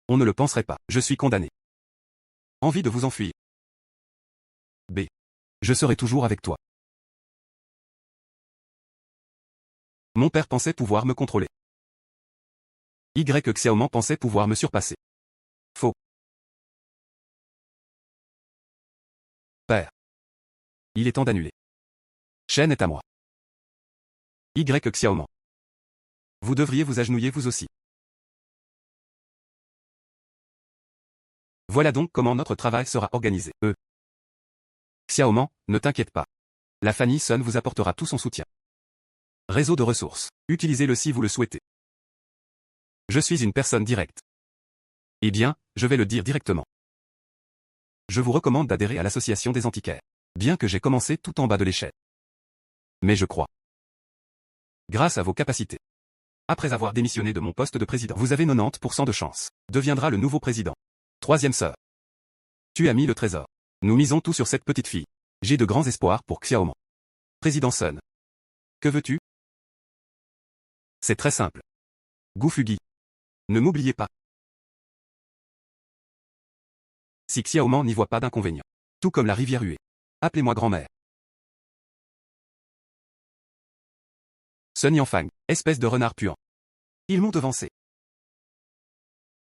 On ne le penserait pas. Je suis condamné. Envie de vous enfuir. B. Je serai toujours avec toi. Mon père pensait pouvoir me contrôler. Xiaoman pensait pouvoir me surpasser. Faux. Père. Il est temps d'annuler. Shen est à moi. Xiaoman. Vous devriez vous agenouiller vous aussi. Voilà donc comment notre travail sera organisé. Xiaoman, ne t'inquiète pas. La famille Sun vous apportera tout son soutien. Réseau de ressources. Utilisez-le si vous le souhaitez. Je suis une personne directe. Eh bien, je vais le dire directement. Je vous recommande d'adhérer à l'association des antiquaires. Bien que j'ai commencé tout en bas de l'échelle. Mais je crois. Grâce à vos capacités. Après avoir démissionné de mon poste de président, vous avez 90% de chance. Deviendra le nouveau président. Troisième sœur. Tu as mis le trésor. Nous misons tout sur cette petite fille. J'ai de grands espoirs pour Xiaoman. Président Sun. Que veux-tu? C'est très simple. Gu Fugi. Ne m'oubliez pas. Si Xiaoman n'y voit pas d'inconvénient. Tout comme la rivière huée. Appelez-moi grand-mère. Sun Yanfang, espèce de renard puant. Ils m'ont devancé.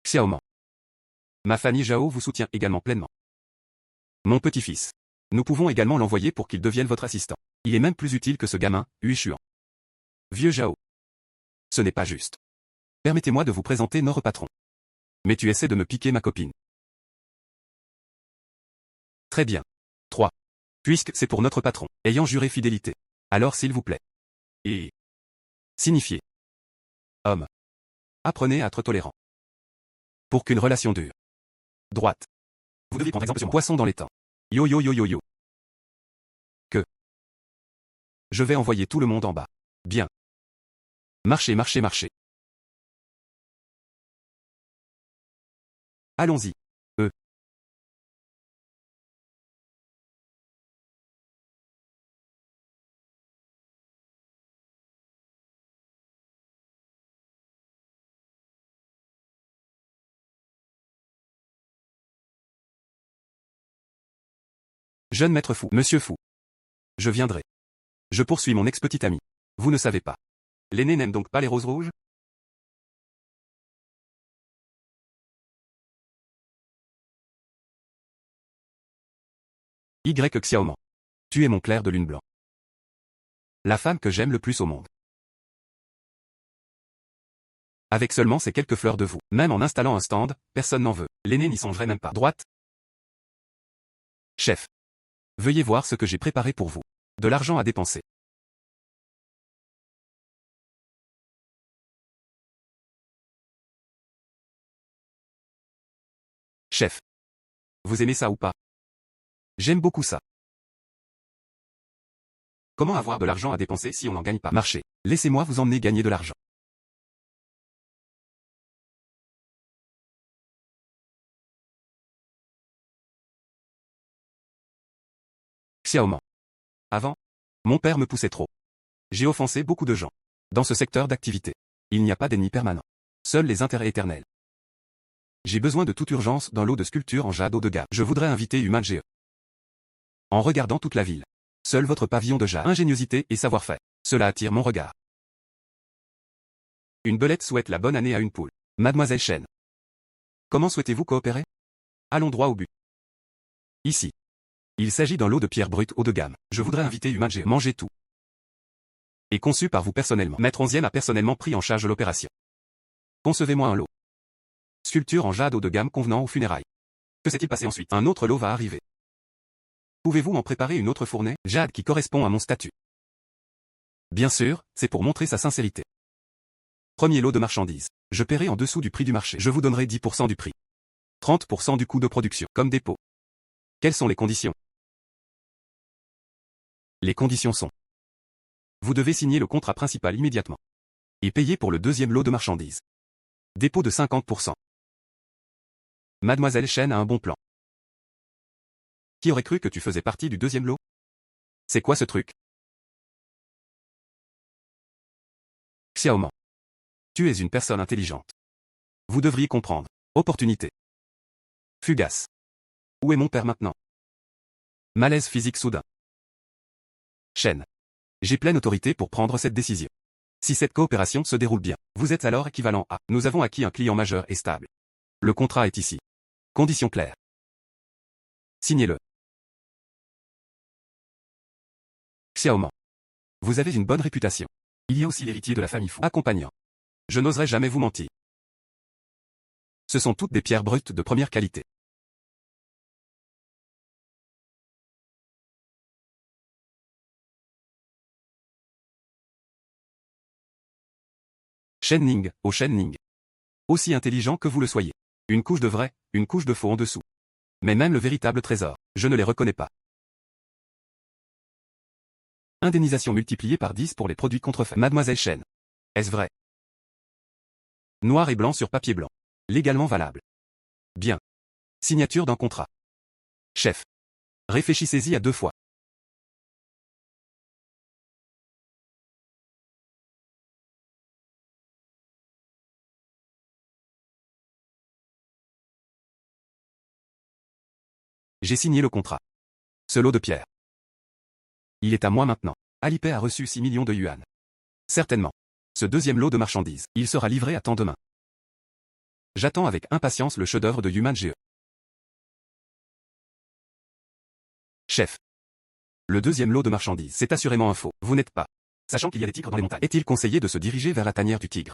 Xiaoman. Ma famille Zhao vous soutient également pleinement. Mon petit-fils. Nous pouvons également l'envoyer pour qu'il devienne votre assistant. Il est même plus utile que ce gamin, Hui Xuan. Vieux Zhao. Ce n'est pas juste. Permettez-moi de vous présenter notre patron. Mais tu essaies de me piquer ma copine. Très bien. 3. Puisque c'est pour notre patron, ayant juré fidélité. Alors s'il vous plaît. Et signifiez. Homme. Apprenez à être tolérant. Pour qu'une relation dure. Droite. Vous devez prendre exemple sur moi. Poisson dans les temps. Yo yo yo yo yo. Que. Je vais envoyer tout le monde en bas. Bien. Marchez, marchez, marchez. Allons-y. Jeune maître fou, monsieur fou. Je viendrai. Je poursuis mon ex-petit ami. Vous ne savez pas. L'aîné n'aime donc pas les roses rouges? Y. Xiaoman. Tu es mon clair de lune blanc. La femme que j'aime le plus au monde. Avec seulement ces quelques fleurs de vous, même en installant un stand, personne n'en veut. L'aîné n'y songerait même pas. Droite. Chef. Veuillez voir ce que j'ai préparé pour vous. De l'argent à dépenser. Chef. Vous aimez ça ou pas? J'aime beaucoup ça. Comment avoir de l'argent à dépenser si on n'en gagne pas? Marchez. Laissez-moi vous emmener gagner de l'argent. Xiaoman. Avant, mon père me poussait trop. J'ai offensé beaucoup de gens. Dans ce secteur d'activité, il n'y a pas d'ennemis permanents. Seuls les intérêts éternels. J'ai besoin de toute urgence d'un lot de sculptures en jade haut de gamme. Je voudrais inviter Human GE. En regardant toute la ville. Seul votre pavillon de jade, ingéniosité et savoir-faire. Cela attire mon regard. Une belette souhaite la bonne année à une poule. Mademoiselle Chen. Comment souhaitez-vous coopérer? Allons droit au but. Ici. Il s'agit d'un lot de pierres brutes haut de gamme. Je voudrais inviter Human GE. Manger tout. Et conçu par vous personnellement. Maître Onzième a personnellement pris en charge l'opération. Concevez-moi un lot. Sculpture en jade haut de gamme convenant aux funérailles. Que s'est-il passé ensuite? Un autre lot va arriver. Pouvez-vous m'en préparer une autre fournée? Jade qui correspond à mon statut. Bien sûr, c'est pour montrer sa sincérité. Premier lot de marchandises. Je paierai en dessous du prix du marché. Je vous donnerai 10% du prix. 30% du coût de production, comme dépôt. Quelles sont les conditions? Les conditions sont. Vous devez signer le contrat principal immédiatement. Et payer pour le deuxième lot de marchandises. Dépôt de 50%. Mademoiselle Chen a un bon plan. Qui aurait cru que tu faisais partie du deuxième lot? C'est quoi ce truc? Xiaoman. Tu es une personne intelligente. Vous devriez comprendre. Opportunité. Fugace. Où est mon père maintenant? Malaise physique soudain. Chen. J'ai pleine autorité pour prendre cette décision. Si cette coopération se déroule bien, vous êtes alors équivalent à. Nous avons acquis un client majeur et stable. Le contrat est ici. Conditions claires. Signez-le. Xiaoman. Vous avez une bonne réputation. Il y a aussi l'héritier de la famille Fu. Accompagnant. Je n'oserais jamais vous mentir. Ce sont toutes des pierres brutes de première qualité. Shen Ning, oh Shen Ning. Aussi intelligent que vous le soyez. Une couche de vrai, une couche de faux en dessous. Mais même le véritable trésor, je ne les reconnais pas. Indemnisation multipliée par 10 pour les produits contrefaits. Mademoiselle Shen. Est-ce vrai? Noir et blanc sur papier blanc. Légalement valable. Bien. Signature d'un contrat. Chef. Réfléchissez-y à 2 fois. J'ai signé le contrat. Ce lot de pierres. Il est à moi maintenant. Alipay a reçu 6 millions de yuan. Certainement. Ce deuxième lot de marchandises, il sera livré à temps demain. J'attends avec impatience le chef-d'œuvre de Human GE. Chef. Le deuxième lot de marchandises, c'est assurément un faux. Vous n'êtes pas. Sachant qu'il y a des tigres dans les montagnes, est-il conseillé de se diriger vers la tanière du tigre?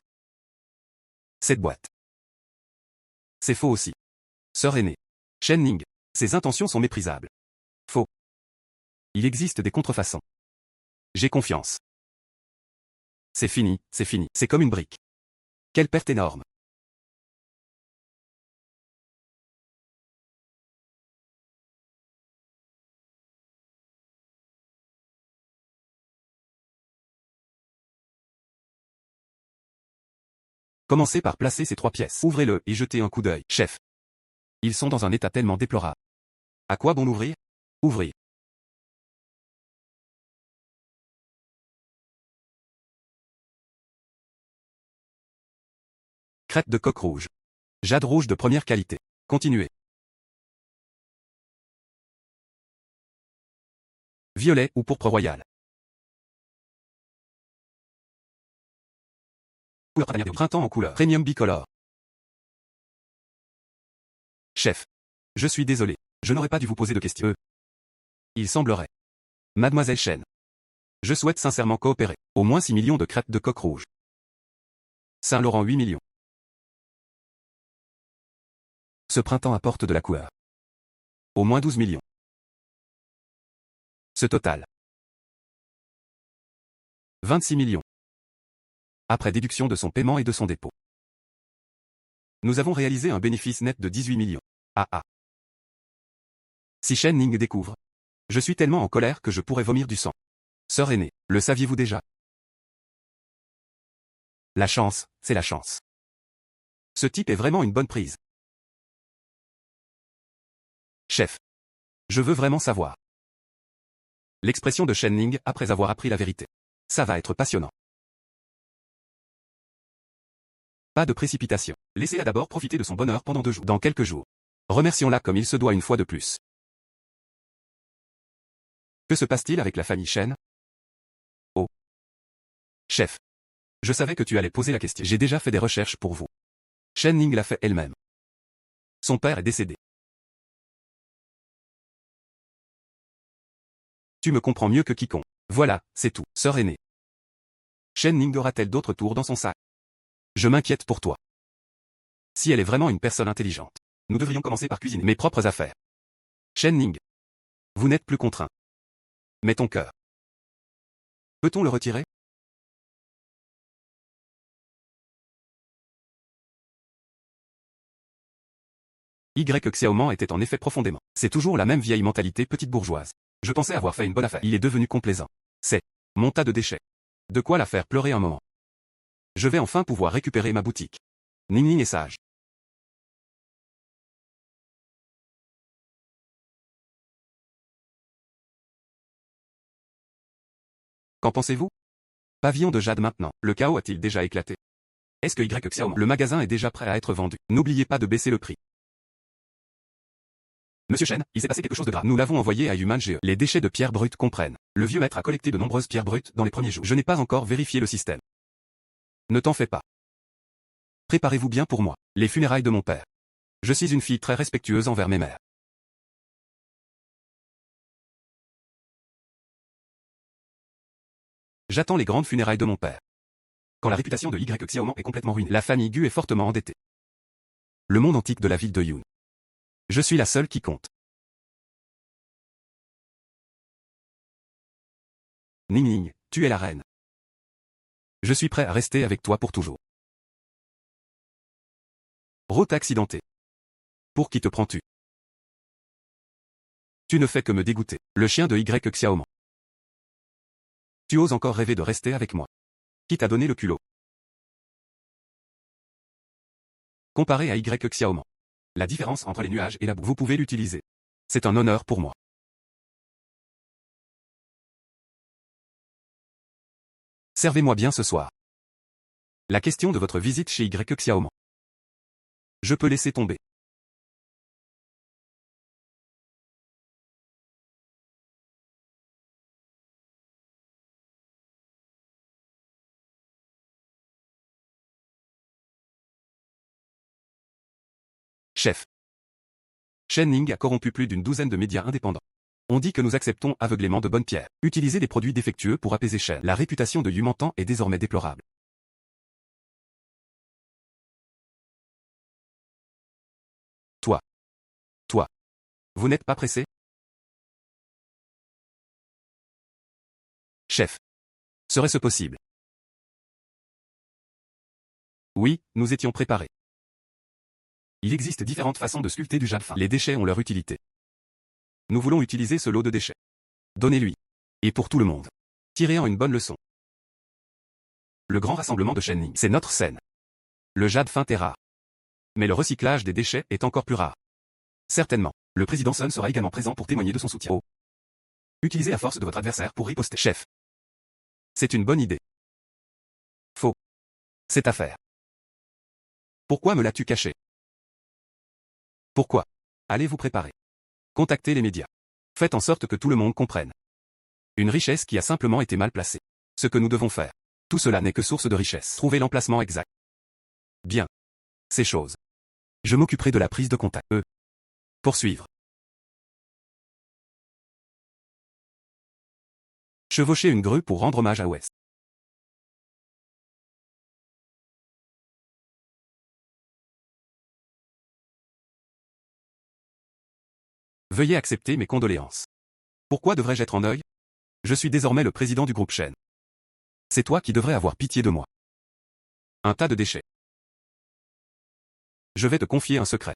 Cette boîte. C'est faux aussi. Sœur aînée. Shen Ning. Ses intentions sont méprisables. Faux. Il existe des contrefaçons. J'ai confiance. C'est fini, c'est fini. C'est comme une brique. Quelle perte énorme. Commencez par placer ces 3 pièces. Ouvrez-le et jetez un coup d'œil. Chef. Ils sont dans un état tellement déplorable. À quoi bon l'ouvrir? Ouvrir. Crête de coq rouge. Jade rouge de première qualité. Continuez. Violet ou pourpre royal. Couleur de printemps en couleur. Premium bicolore. Chef. Je suis désolé. Je n'aurais pas dû vous poser de questions. Il semblerait. Mademoiselle Shen. Je souhaite sincèrement coopérer. Au moins 6 millions de crêtes de coq rouge. Saint-Laurent 8 millions. Ce printemps apporte de la couleur. Au moins 12 millions. Ce total. 26 millions. Après déduction de son paiement et de son dépôt. Nous avons réalisé un bénéfice net de 18 millions. Ah ah. Si Shen Ning découvre. Je suis tellement en colère que je pourrais vomir du sang. Sœur aînée, le saviez-vous déjà? La chance, c'est la chance. Ce type est vraiment une bonne prise. Chef. Je veux vraiment savoir. L'expression de Shen Ning après avoir appris la vérité. Ça va être passionnant. Pas de précipitation. Laissez-la d'abord profiter de son bonheur pendant 2 jours. Dans quelques jours. Remercions-la comme il se doit une fois de plus. Que se passe-t-il avec la famille Shen? Oh. Chef. Je savais que tu allais poser la question. J'ai déjà fait des recherches pour vous. Shen Ning l'a fait elle-même. Son père est décédé. Tu me comprends mieux que quiconque. Voilà, c'est tout. Sœur aînée. Shen Ning aura-t-elle d'autres tours dans son sac? Je m'inquiète pour toi. Si elle est vraiment une personne intelligente, nous devrions commencer par cuisiner mes propres affaires. Shen Ning. Vous n'êtes plus contraint. Mais ton cœur. Peut-on le retirer? Y. Xiaoman était en effet profondément. C'est toujours la même vieille mentalité petite bourgeoise. Je pensais avoir fait une bonne affaire. Il est devenu complaisant. C'est mon tas de déchets. De quoi la faire pleurer un moment. Je vais enfin pouvoir récupérer ma boutique. Ning Ning est sage. Qu'en pensez-vous? Pavillon de jade maintenant. Le chaos a-t-il déjà éclaté? Est-ce que Y. Xiaoman, le magasin est déjà prêt à être vendu? N'oubliez pas de baisser le prix. Monsieur Shen, il s'est passé quelque chose de grave. Nous l'avons envoyé à Human GE. Les déchets de pierres brutes comprennent. Le vieux maître a collecté de nombreuses pierres brutes dans les premiers jours. Je n'ai pas encore vérifié le système. Ne t'en fais pas. Préparez-vous bien pour moi. Les funérailles de mon père. Je suis une fille très respectueuse envers mes mères. J'attends les grandes funérailles de mon père. Quand la réputation de Y. Xiaoman est complètement ruinée, la famille Gu est fortement endettée. Le monde antique de la ville de Yun. Je suis la seule qui compte. Ning Ning, tu es la reine. Je suis prêt à rester avec toi pour toujours. Route accidentée. Pour qui te prends-tu? Tu ne fais que me dégoûter. Le chien de Y Xiaoman. Tu oses encore rêver de rester avec moi. Qui t'a donné le culot? Comparé à Y Xiaoman. La différence entre les nuages et la boue, vous pouvez l'utiliser. C'est un honneur pour moi. Servez-moi bien ce soir. La question de votre visite chez Y Xiaoman. Je peux laisser tomber. Chef. Shen Ning a corrompu plus d'une douzaine de médias indépendants. On dit que nous acceptons aveuglément de bonnes pierres. Utiliser des produits défectueux pour apaiser Shen. La réputation de Yumantan est désormais déplorable. Toi. Vous n'êtes pas pressé? Chef. Serait-ce possible? Oui, nous étions préparés. Il existe différentes façons de sculpter du jade fin. Les déchets ont leur utilité. Nous voulons utiliser ce lot de déchets. Donnez-lui. Et pour tout le monde. Tirez en une bonne leçon. Le grand rassemblement de Shenning, c'est notre scène. Le jade fin est rare. Mais le recyclage des déchets est encore plus rare. Certainement. Le président Sun sera également présent pour témoigner de son soutien. Oh. Utilisez la force de votre adversaire pour riposter. Chef. C'est une bonne idée. Faux. Cette affaire. Pourquoi me l'as-tu caché? Pourquoi? Allez vous préparer. Contactez les médias. Faites en sorte que tout le monde comprenne. Une richesse qui a simplement été mal placée. Ce que nous devons faire. Tout cela n'est que source de richesse. Trouvez l'emplacement exact. Bien. Ces choses. Je m'occuperai de la prise de contact. Poursuivre. Chevaucher une grue pour rendre hommage à West. Veuillez accepter mes condoléances. Pourquoi devrais-je être en œil? Je suis désormais le président du groupe Shen. C'est toi qui devrais avoir pitié de moi. Un tas de déchets. Je vais te confier un secret.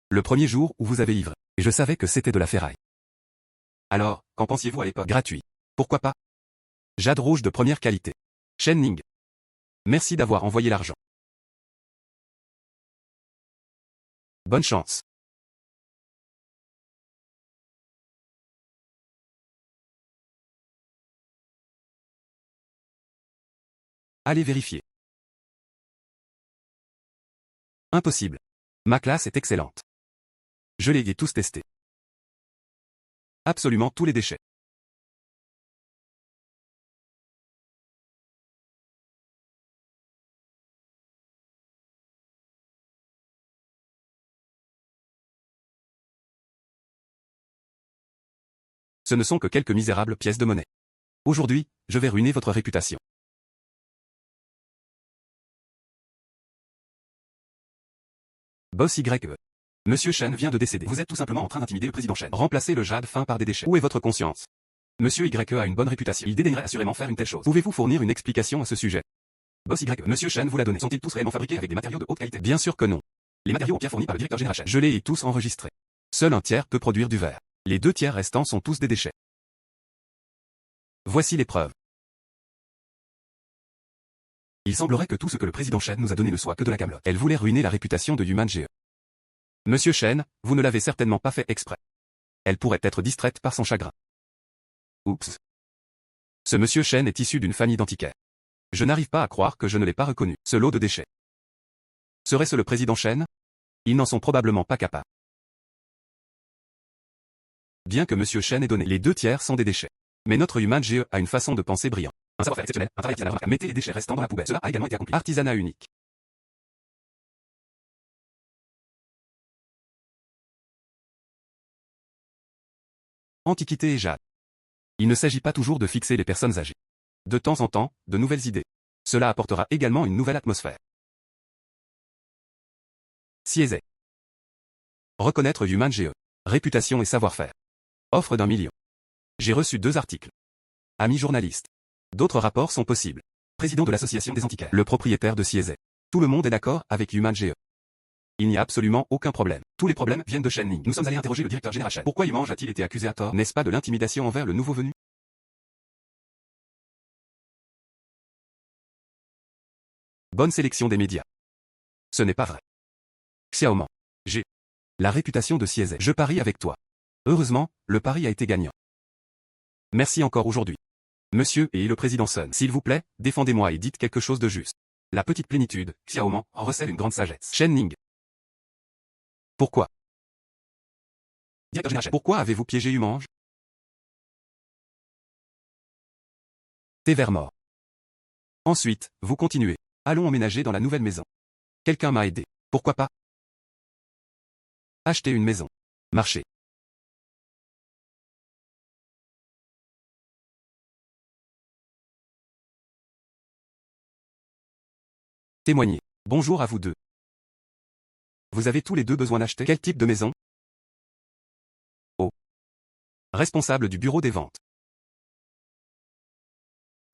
Le premier jour où vous avez livré, et je savais que c'était de la ferraille. Alors, qu'en pensiez-vous à l'époque? Gratuit. Pourquoi pas? Jade rouge de première qualité. Shen Ning. Merci d'avoir envoyé l'argent. Bonne chance. Allez vérifier. Impossible. Ma classe est excellente. Je les ai tous testés. Absolument tous les déchets. Ce ne sont que quelques misérables pièces de monnaie. Aujourd'hui, je vais ruiner votre réputation. Boss YE. Monsieur Shen vient de décéder. Vous êtes tout simplement en train d'intimider le président Shen. Remplacez le jade fin par des déchets. Où est votre conscience? Monsieur YE a une bonne réputation. Il dédaignerait assurément faire une telle chose. Pouvez-vous fournir une explication à ce sujet? Boss YE. Monsieur Shen vous l'a donné. Sont-ils tous réellement fabriqués avec des matériaux de haute qualité? Bien sûr que non. Les matériaux ont bien fournis par le directeur général Shen. Je les ai tous enregistrés. Seul un tiers peut produire du verre. Les 2 tiers restants sont tous des déchets. Voici les preuves. Il semblerait que tout ce que le président Shen nous a donné ne soit que de la camelote. Elle voulait ruiner la réputation de Human GE. Monsieur Shen, vous ne l'avez certainement pas fait exprès. Elle pourrait être distraite par son chagrin. Oups. Ce monsieur Shen est issu d'une famille d'antiquaires. Je n'arrive pas à croire que je ne l'ai pas reconnu. Ce lot de déchets. Serait-ce le président Shen? Ils n'en sont probablement pas capables. Bien que monsieur Shen ait donné, les 2 tiers sont des déchets. Mais notre Human GE a une façon de penser brillante. Un savoir-faire exceptionnel, un travail artisanal remarquable. Mettez les déchets restants dans la poubelle. Cela a également été accompli. Artisanat unique. Antiquité et jade. Il ne s'agit pas toujours de fixer les personnes âgées. De temps en temps, de nouvelles idées. Cela apportera également une nouvelle atmosphère. Siezé. Reconnaître Human GE. Réputation et savoir-faire. Offre d'1 million. J'ai reçu 2 articles. Amis journalistes. D'autres rapports sont possibles. Président de l'association des antiquaires. Le propriétaire de Siezé. Tout le monde est d'accord avec Human GE. Il n'y a absolument aucun problème. Tous les problèmes viennent de Shen Ning. Nous sommes allés interroger le directeur général Shen. Pourquoi Yumange a-t-il été accusé à tort? N'est-ce pas de l'intimidation envers le nouveau venu? Bonne sélection des médias. Ce n'est pas vrai. Xiaoman. J'ai la réputation de Siezé. Je parie avec toi. Heureusement, le pari a été gagnant. Merci encore aujourd'hui. Monsieur et le président Sun, s'il vous plaît, défendez-moi et dites quelque chose de juste. La petite plénitude, Xiaoman, en recèle une grande sagesse. Shen Ning. Pourquoi? Directeur général Shen. Pourquoi avez-vous piégé Yumange? Thé vert mort. Ensuite, vous continuez. Allons emménager dans la nouvelle maison. Quelqu'un m'a aidé. Pourquoi pas? Acheter une maison. Marcher. Témoigner. Bonjour à vous deux. Vous avez tous les deux besoin d'acheter quel type de maison? Oh. Responsable du bureau des ventes.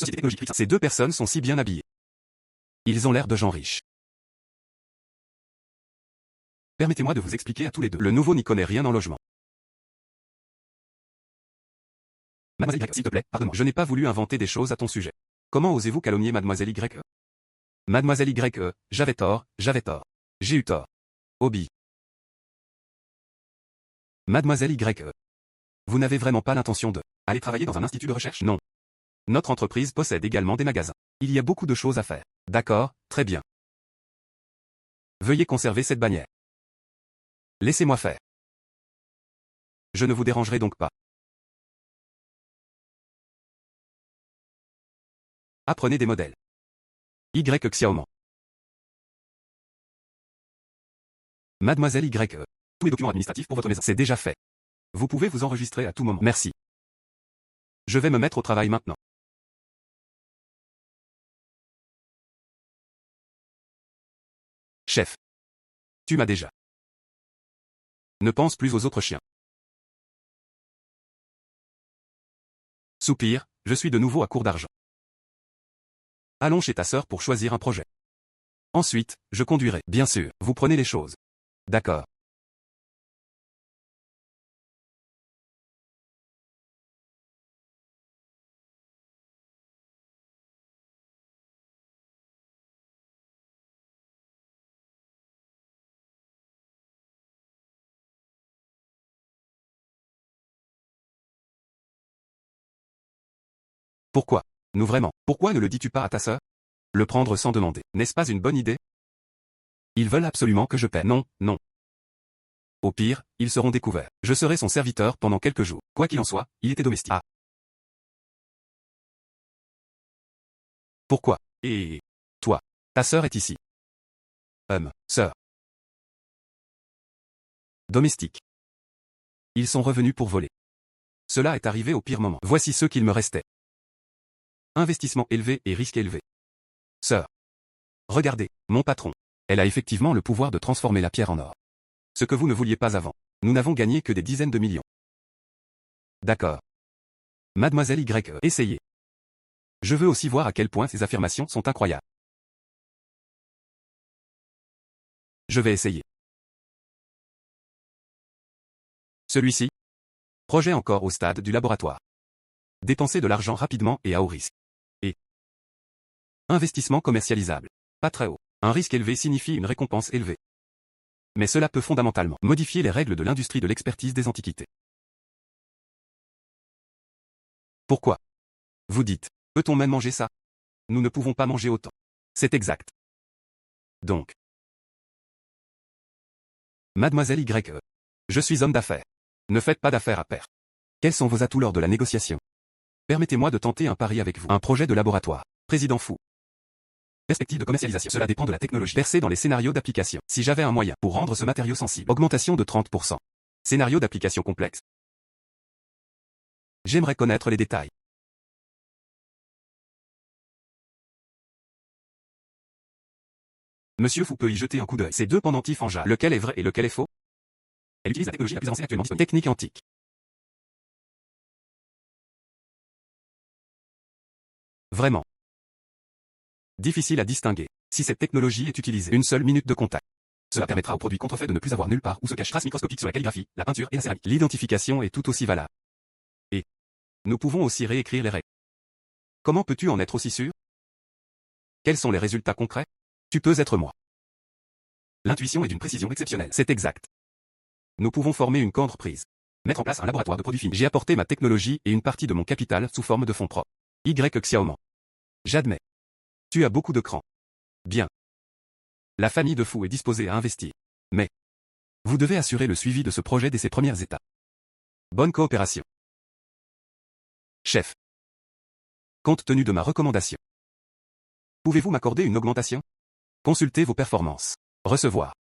Société technologique. Ces deux personnes sont si bien habillées. Ils ont l'air de gens riches. Permettez-moi de vous expliquer à tous les deux. Le nouveau n'y connaît rien en logement. Mademoiselle Y, s'il te plaît, pardonne-moi. Je n'ai pas voulu inventer des choses à ton sujet. Comment osez-vous calomnier Mademoiselle Y? Mademoiselle Y, j'avais tort, J'ai eu tort. Obi. Mademoiselle Y. Vous n'avez vraiment pas l'intention de aller travailler dans un institut de recherche? Non. Notre entreprise possède également des magasins. Il y a beaucoup de choses à faire. D'accord, très bien. Veuillez conserver cette bannière. Laissez-moi faire. Je ne vous dérangerai donc pas. Apprenez des modèles. Y Xiaoman. Mademoiselle Y. Tous les documents administratifs pour votre maison. C'est déjà fait. Vous pouvez vous enregistrer à tout moment. Merci. Je vais me mettre au travail maintenant. Chef. Tu m'as déjà. Ne pense plus aux autres chiens. Soupir, je suis de nouveau à court d'argent. Allons chez ta sœur pour choisir un projet. Ensuite, je conduirai. Bien sûr, vous prenez les choses. D'accord. Pourquoi? Nous vraiment. Pourquoi ne le dis-tu pas à ta sœur? Le prendre sans demander. N'est-ce pas une bonne idée? Ils veulent absolument que je paie. Non, non. Au pire, ils seront découverts. Je serai son serviteur pendant quelques jours. Quoi qu'il en soit, il était domestique. Ah. Pourquoi? Et toi, ta sœur est ici. Sœur. Domestique. Ils sont revenus pour voler. Cela est arrivé au pire moment. Voici ceux qu'il me restait. Investissement élevé et risque élevé. Sœur. Regardez, mon patron. Elle a effectivement le pouvoir de transformer la pierre en or. Ce que vous ne vouliez pas avant. Nous n'avons gagné que des dizaines de millions. D'accord. Mademoiselle Y, essayez. Je veux aussi voir à quel point ces affirmations sont incroyables. Je vais essayer. Celui-ci. Projet encore au stade du laboratoire. Dépenser de l'argent rapidement et à haut risque. Et investissement commercialisable. Pas très haut. Un risque élevé signifie une récompense élevée. Mais cela peut fondamentalement modifier les règles de l'industrie de l'expertise des antiquités. Pourquoi? Vous dites, peut-on même manger ça? Nous ne pouvons pas manger autant. C'est exact. Donc. Mademoiselle Y. Je suis homme d'affaires. Ne faites pas d'affaires à perte. Quels sont vos atouts lors de la négociation? Permettez-moi de tenter un pari avec vous. Un projet de laboratoire. Président fou. Perspective de commercialisation. Cela dépend de la technologie. Versée dans les scénarios d'application. Si j'avais un moyen pour rendre ce matériau sensible. Augmentation de 30%. Scénario d'application complexe. J'aimerais connaître les détails. Monsieur Fou peut y jeter un coup d'œil. Ces deux pendentifs en jade. Lequel est vrai et lequel est faux? Elle utilise la technologie la plus avancée actuellement disponible. Technique antique. Vraiment. Difficile à distinguer. Si cette technologie est utilisée. Une seule minute de contact. Cela permettra aux produits contrefaits de ne plus avoir nulle part où se cachent traces microscopiques sur la calligraphie, la peinture et la céramique. L'identification est tout aussi valable. Et nous pouvons aussi réécrire les règles. Comment peux-tu en être aussi sûr? Quels sont les résultats concrets? Tu peux être moi. L'intuition est d'une précision exceptionnelle. C'est exact. Nous pouvons former une coentreprise. Mettre en place un laboratoire de produits finis. J'ai apporté ma technologie et une partie de mon capital sous forme de fonds propres. Y Xiaoman. J'admets. Tu as beaucoup de cran. Bien. La famille de fous est disposée à investir. Mais vous devez assurer le suivi de ce projet dès ses premières étapes. Bonne coopération. Chef. Compte tenu de ma recommandation, pouvez-vous m'accorder une augmentation? Consultez vos performances. Recevoir.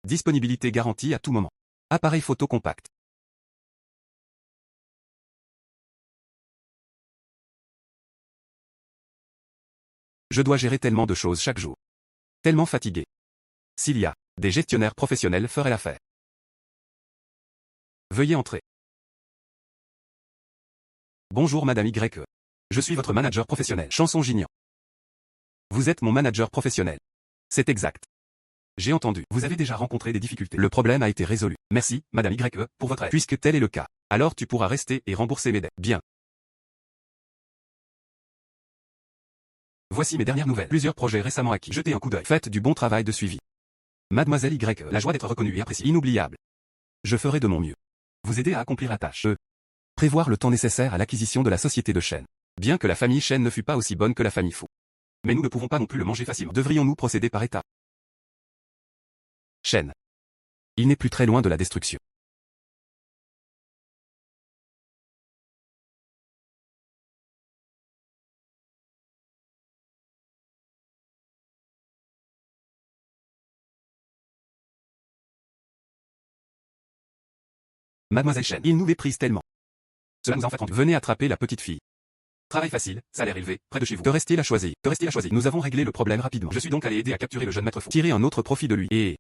Disponibilité garantie à tout moment. Appareil photo compact. Je dois gérer tellement de choses chaque jour. Tellement fatigué. S'il y a des gestionnaires professionnels feraient l'affaire. Veuillez entrer. Bonjour Madame Y. Je suis votre manager professionnel. Chanson Gignan. Vous êtes mon manager professionnel. C'est exact. J'ai entendu. Vous avez déjà rencontré des difficultés. Le problème a été résolu. Merci, Madame Y, pour votre aide. Puisque tel est le cas, alors tu pourras rester et rembourser mes dettes. Bien. Voici mes dernières nouvelles. Plusieurs projets récemment acquis. Jetez un coup d'œil. Faites du bon travail de suivi. Mademoiselle Y, la joie d'être reconnue et appréciée. Inoubliable. Je ferai de mon mieux. Vous aider à accomplir la tâche. Prévoir le temps nécessaire à l'acquisition de la société de Shen. Bien que la famille Shen ne fût pas aussi bonne que la famille Fu. Mais nous ne pouvons pas non plus le manger facilement. Devrions-nous procéder par étapes? Shen. Il n'est plus très loin de la destruction. Mademoiselle Shen, il nous méprise tellement. Cela nous en fait rendu. Venez attraper la petite fille. Travail facile, salaire élevé, près de chez vous. Te rester la choisir. Te rester la choisir. Nous avons réglé le problème rapidement. Je suis donc allé aider à capturer le jeune maître fou. Tirer un autre profit de lui et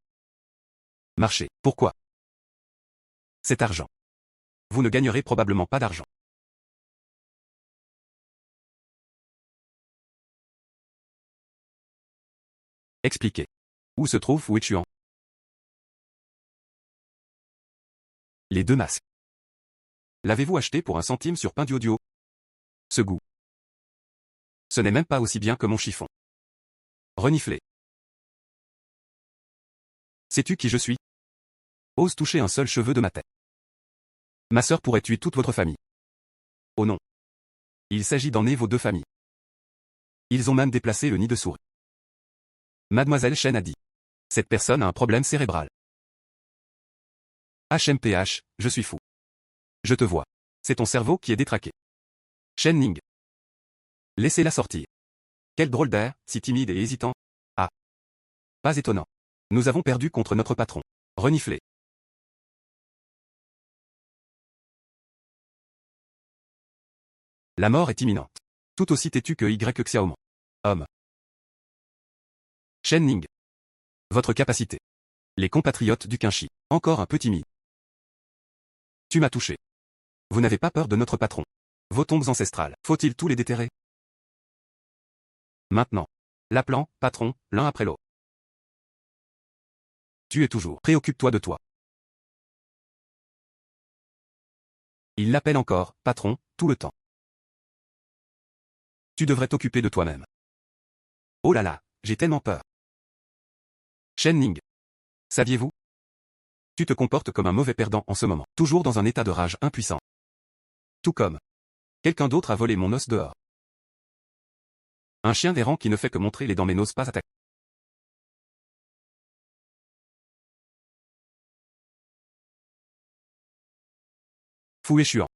marcher. Pourquoi? Cet argent. Vous ne gagnerez probablement pas d'argent. Expliquez. Où se trouve Fu Chuan? Les deux masques. L'avez-vous acheté pour 1 centime sur Pinduoduo? Ce goût. Ce n'est même pas aussi bien que mon chiffon. Renifler. Sais-tu qui je suis? Ose toucher un seul cheveu de ma tête. Ma sœur pourrait tuer toute votre famille. Oh non. Il s'agit d'emmener vos deux familles. Ils ont même déplacé le nid de souris. Mademoiselle Shen a dit. Cette personne a un problème cérébral. HMPH, je suis fou. Je te vois. C'est ton cerveau qui est détraqué. Shen Ning. Laissez-la sortir. Quel drôle d'air, si timide et hésitant. Ah. Pas étonnant. Nous avons perdu contre notre patron. Renifler. La mort est imminente. Tout aussi têtu que Y Xiaoman. Homme. Shen Ning. Votre capacité. Les compatriotes du Qinshi. Encore un peu timide. Tu m'as touché. Vous n'avez pas peur de notre patron. Vos tombes ancestrales. Faut-il tous les déterrer? Maintenant. L'appelant, patron, l'un après l'autre. Tu es toujours. Préoccupe-toi de toi. Il l'appelle encore, patron, tout le temps. Tu devrais t'occuper de toi-même. Oh là là, j'ai tellement peur. Shen Ning. Saviez-vous? Tu te comportes comme un mauvais perdant en ce moment, toujours dans un état de rage impuissant. Tout comme quelqu'un d'autre a volé mon os dehors. Un chien errant qui ne fait que montrer les dents mais n'ose pas attaquer. Fu Chuan.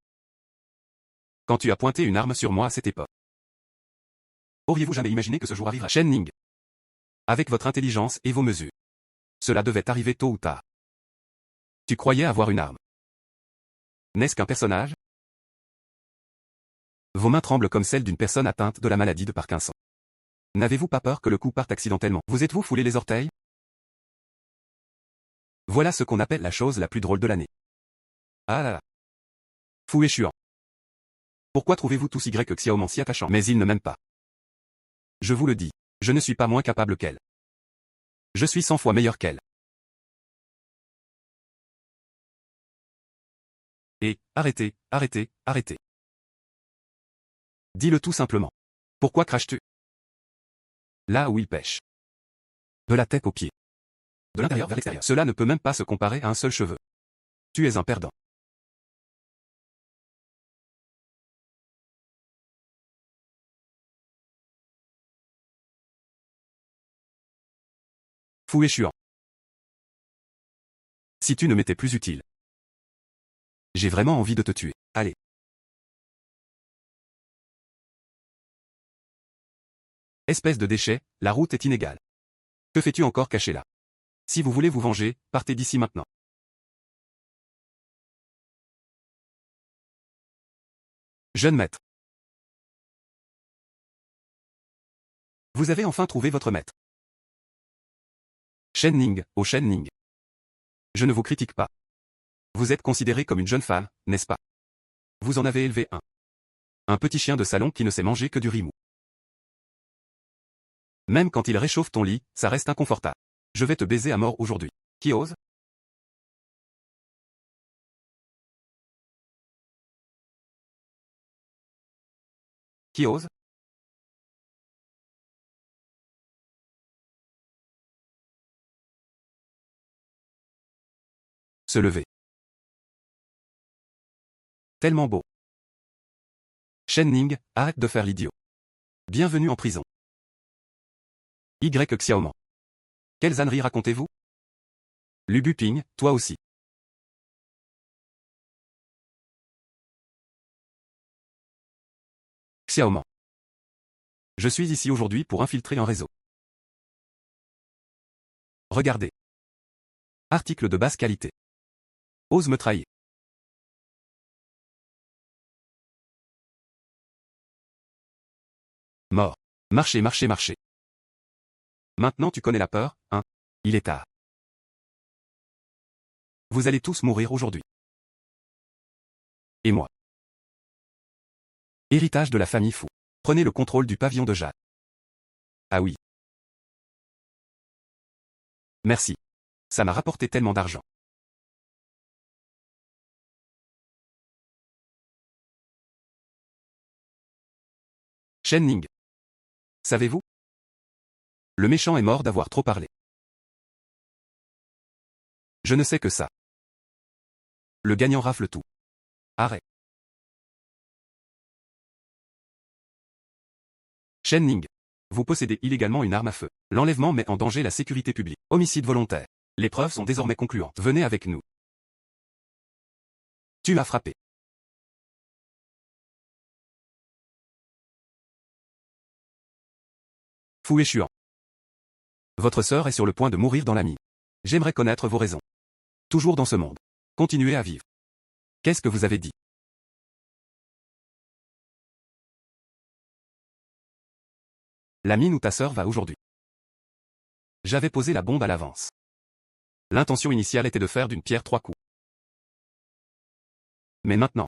Quand tu as pointé une arme sur moi à cette époque. Auriez-vous jamais imaginé que ce jour arriverait? Shen Ning. Avec votre intelligence et vos mesures. Cela devait arriver tôt ou tard. Tu croyais avoir une arme. N'est-ce qu'un personnage? Vos mains tremblent comme celles d'une personne atteinte de la maladie de Parkinson. N'avez-vous pas peur que le coup parte accidentellement? Vous êtes-vous foulé les orteils? Voilà ce qu'on appelle la chose la plus drôle de l'année. Ah là là. Fu Chuan. Pourquoi trouvez-vous tous Y Xiaoman si attachant? Mais il ne m'aime pas. Je vous le dis, je ne suis pas moins capable qu'elle. Je suis 100 fois meilleur qu'elle. Et, arrêtez, arrêtez, arrêtez. Dis-le tout simplement. Pourquoi craches-tu? Là où il pêche. De la tête aux pieds. De l'intérieur vers l'extérieur. Cela ne peut même pas se comparer à un seul cheveu. Tu es un perdant. Fou échuant. Si tu ne m'étais plus utile. J'ai vraiment envie de te tuer. Allez. Espèce de déchet, la route est inégale. Que fais-tu encore caché là? Si vous voulez vous venger, partez d'ici maintenant. Jeune maître. Vous avez enfin trouvé votre maître. Shen Ning, oh Shen Ning. Je ne vous critique pas. Vous êtes considérée comme une jeune femme, n'est-ce pas? Vous en avez élevé un. Un petit chien de salon qui ne sait manger que du riz mou. Même quand il réchauffe ton lit, ça reste inconfortable. Je vais te baiser à mort aujourd'hui. Qui ose? Qui ose? Se lever. Tellement beau. Shen Ning, arrête de faire l'idiot. Bienvenue en prison. Y. Xiaoman. Quelles âneries racontez-vous? Lu Buping, toi aussi. Xiaoman. Je suis ici aujourd'hui pour infiltrer un réseau. Regardez. Article de basse qualité. Ose me trahir. Mort. Marchez, marchez, marchez. Maintenant tu connais la peur, hein? Il est tard. Vous allez tous mourir aujourd'hui. Et moi. Héritage de la famille Fou. Prenez le contrôle du pavillon de Jade. Ah oui. Merci. Ça m'a rapporté tellement d'argent. Shen Ning. Savez-vous? Le méchant est mort d'avoir trop parlé. Je ne sais que ça. Le gagnant rafle tout. Arrêt. Shen Ning. Vous possédez illégalement une arme à feu. L'enlèvement met en danger la sécurité publique. Homicide volontaire. Les preuves sont désormais concluantes. Venez avec nous. Tu m'as frappé. Fou échuant. Votre sœur est sur le point de mourir dans la mine. J'aimerais connaître vos raisons. Toujours dans ce monde. Continuez à vivre. Qu'est-ce que vous avez dit? La mine où ta sœur va aujourd'hui. J'avais posé la bombe à l'avance. L'intention initiale était de faire d'une pierre 3 coups. Mais maintenant.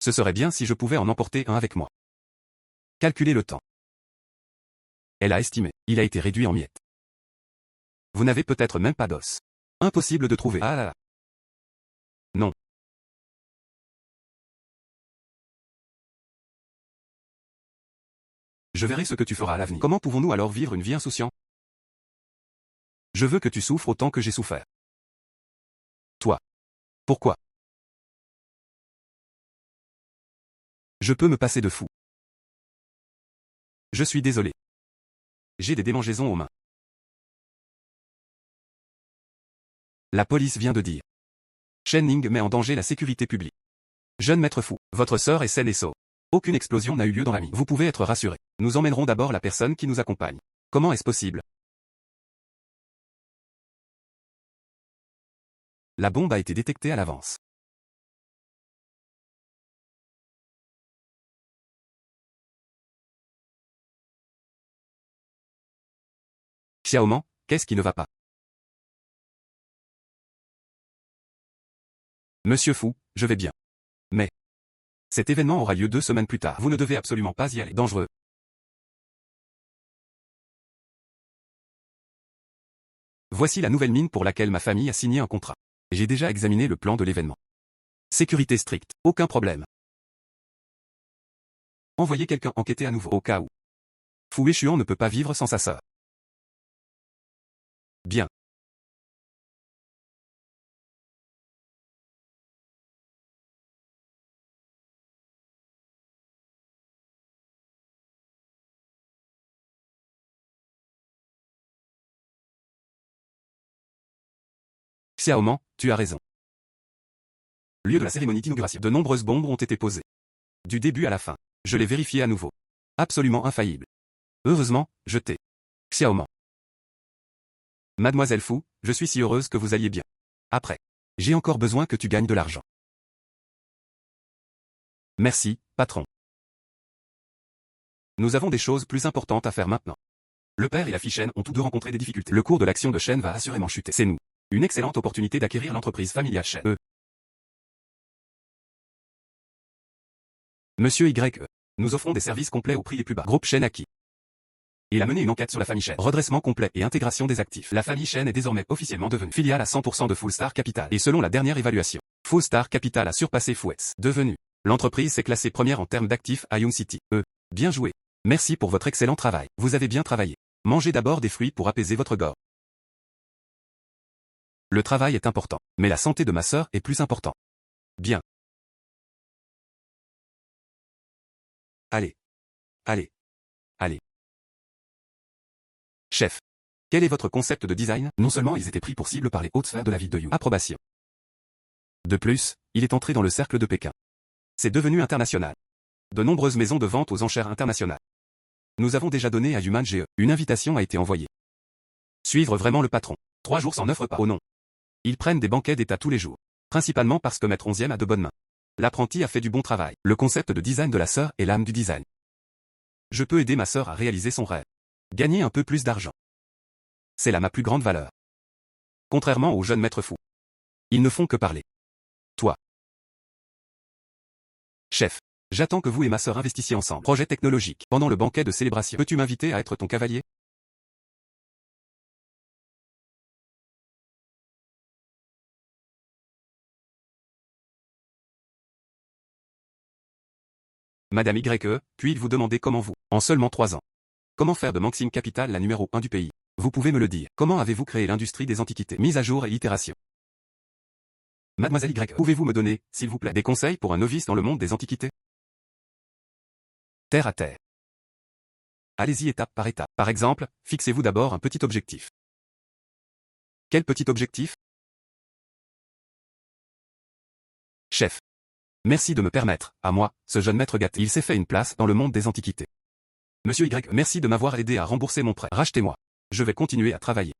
Ce serait bien si je pouvais en emporter un avec moi. Calculez le temps. Elle a estimé. Il a été réduit en miettes. Vous n'avez peut-être même pas d'os. Impossible de trouver. Ah là là. Non. Je verrai ce que tu feras à l'avenir. Comment pouvons-nous alors vivre une vie insouciante? Je veux que tu souffres autant que j'ai souffert. Toi. Pourquoi? Je peux me passer de fou. Je suis désolé. J'ai des démangeaisons aux mains. La police vient de dire. Shen Ning met en danger la sécurité publique. Jeune maître Fou, votre sœur est saine et sauve. Aucune explosion n'a eu lieu dans la mine. Vous pouvez être rassuré. Nous emmènerons d'abord la personne qui nous accompagne. Comment est-ce possible? La bombe a été détectée à l'avance. Xiaoman, qu'est-ce qui ne va pas? Monsieur Fou, je vais bien. Mais cet événement aura lieu 2 semaines plus tard. Vous ne devez absolument pas y aller. Dangereux. Voici la nouvelle mine pour laquelle ma famille a signé un contrat. J'ai déjà examiné le plan de l'événement. Sécurité stricte, aucun problème. Envoyez quelqu'un enquêter à nouveau, au cas où. Fu Weishuan ne peut pas vivre sans sa sœur. Bien. Xiaoman, tu as raison. Lieu de la cérémonie d'inauguration. De nombreuses bombes ont été posées. Du début à la fin. Je l'ai vérifié à nouveau. Absolument infaillible. Heureusement, je t'ai. Xiaoman. Mademoiselle Fu, je suis si heureuse que vous alliez bien. Après. J'ai encore besoin que tu gagnes de l'argent. Merci, patron. Nous avons des choses plus importantes à faire maintenant. Le père et la fille Shen ont tous deux rencontré des difficultés. Le cours de l'action de Shen va assurément chuter. C'est nous. Une excellente opportunité d'acquérir l'entreprise familiale Shen. Monsieur Y. Nous offrons des services complets au prix les plus bas. Groupe Shen acquis. Il a mené une enquête sur la famille Shen. Redressement complet et intégration des actifs. La famille Shen est désormais officiellement devenue filiale à 100% de Full Star Capital. Et selon la dernière évaluation, Full Star Capital a surpassé Fuex. Devenu. L'entreprise s'est classée première en termes d'actifs à Yoon City. Bien joué. Merci pour votre excellent travail. Vous avez bien travaillé. Mangez d'abord des fruits pour apaiser votre gorge. Le travail est important, mais la santé de ma sœur est plus important. Bien. Allez. Allez. Allez. Chef. Quel est votre concept de design? Non seulement ils étaient pris pour cible par les hautes sphères de la ville de Yoon. Approbation. De plus, il est entré dans le cercle de Pékin. C'est devenu international. De nombreuses maisons de vente aux enchères internationales. Nous avons déjà donné à Human GE. Une invitation a été envoyée. Suivre vraiment le patron. 3 jours sans 9 repas. Oh non. Ils prennent des banquets d'état tous les jours. Principalement parce que Maître 11e a de bonnes mains. L'apprenti a fait du bon travail. Le concept de design de la sœur est l'âme du design. Je peux aider ma sœur à réaliser son rêve. Gagner un peu plus d'argent. C'est là ma plus grande valeur. Contrairement aux jeunes maîtres fous. Ils ne font que parler. Toi. Chef. J'attends que vous et ma sœur investissiez ensemble. Projet technologique. Pendant le banquet de célébration. Peux-tu m'inviter à être ton cavalier? Madame Y, puis-je vous demander comment vous, en seulement 3 ans, comment faire de Maxim Capital la numéro 1 du pays? Vous pouvez me le dire. Comment avez-vous créé l'industrie des antiquités? Mise à jour et itération. Mademoiselle Y, pouvez-vous me donner, s'il vous plaît, des conseils pour un novice dans le monde des antiquités? Terre à terre. Allez-y étape par étape. Par exemple, fixez-vous d'abord un petit objectif. Quel petit objectif? Chef. Merci de me permettre, à moi, ce jeune maître gâté. Il s'est fait une place dans le monde des antiquités. Monsieur Y, merci de m'avoir aidé à rembourser mon prêt. Rachetez-moi. Je vais continuer à travailler.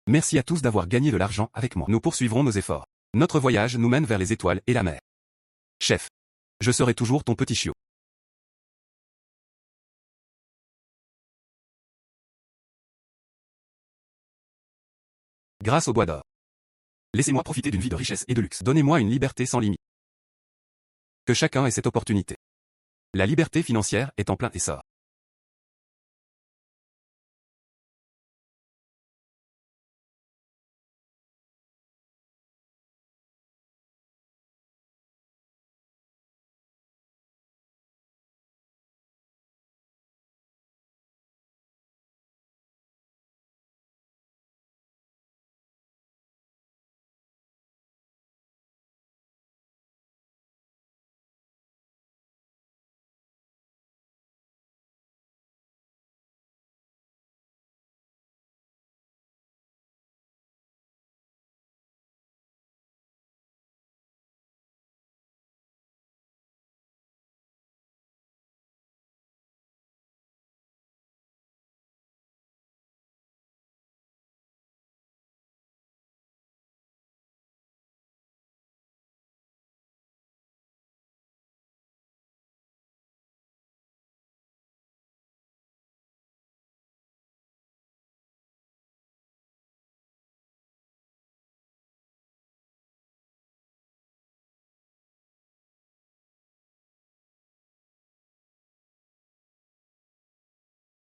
Merci à tous d'avoir gagné de l'argent avec moi. Nous poursuivrons nos efforts. Notre voyage nous mène vers les étoiles et la mer. Chef. Je serai toujours ton petit chiot. Grâce au bois d'or. Laissez-moi profiter d'une vie de richesse et de luxe. Donnez-moi une liberté sans limite. Que chacun ait cette opportunité. La liberté financière est en plein essor.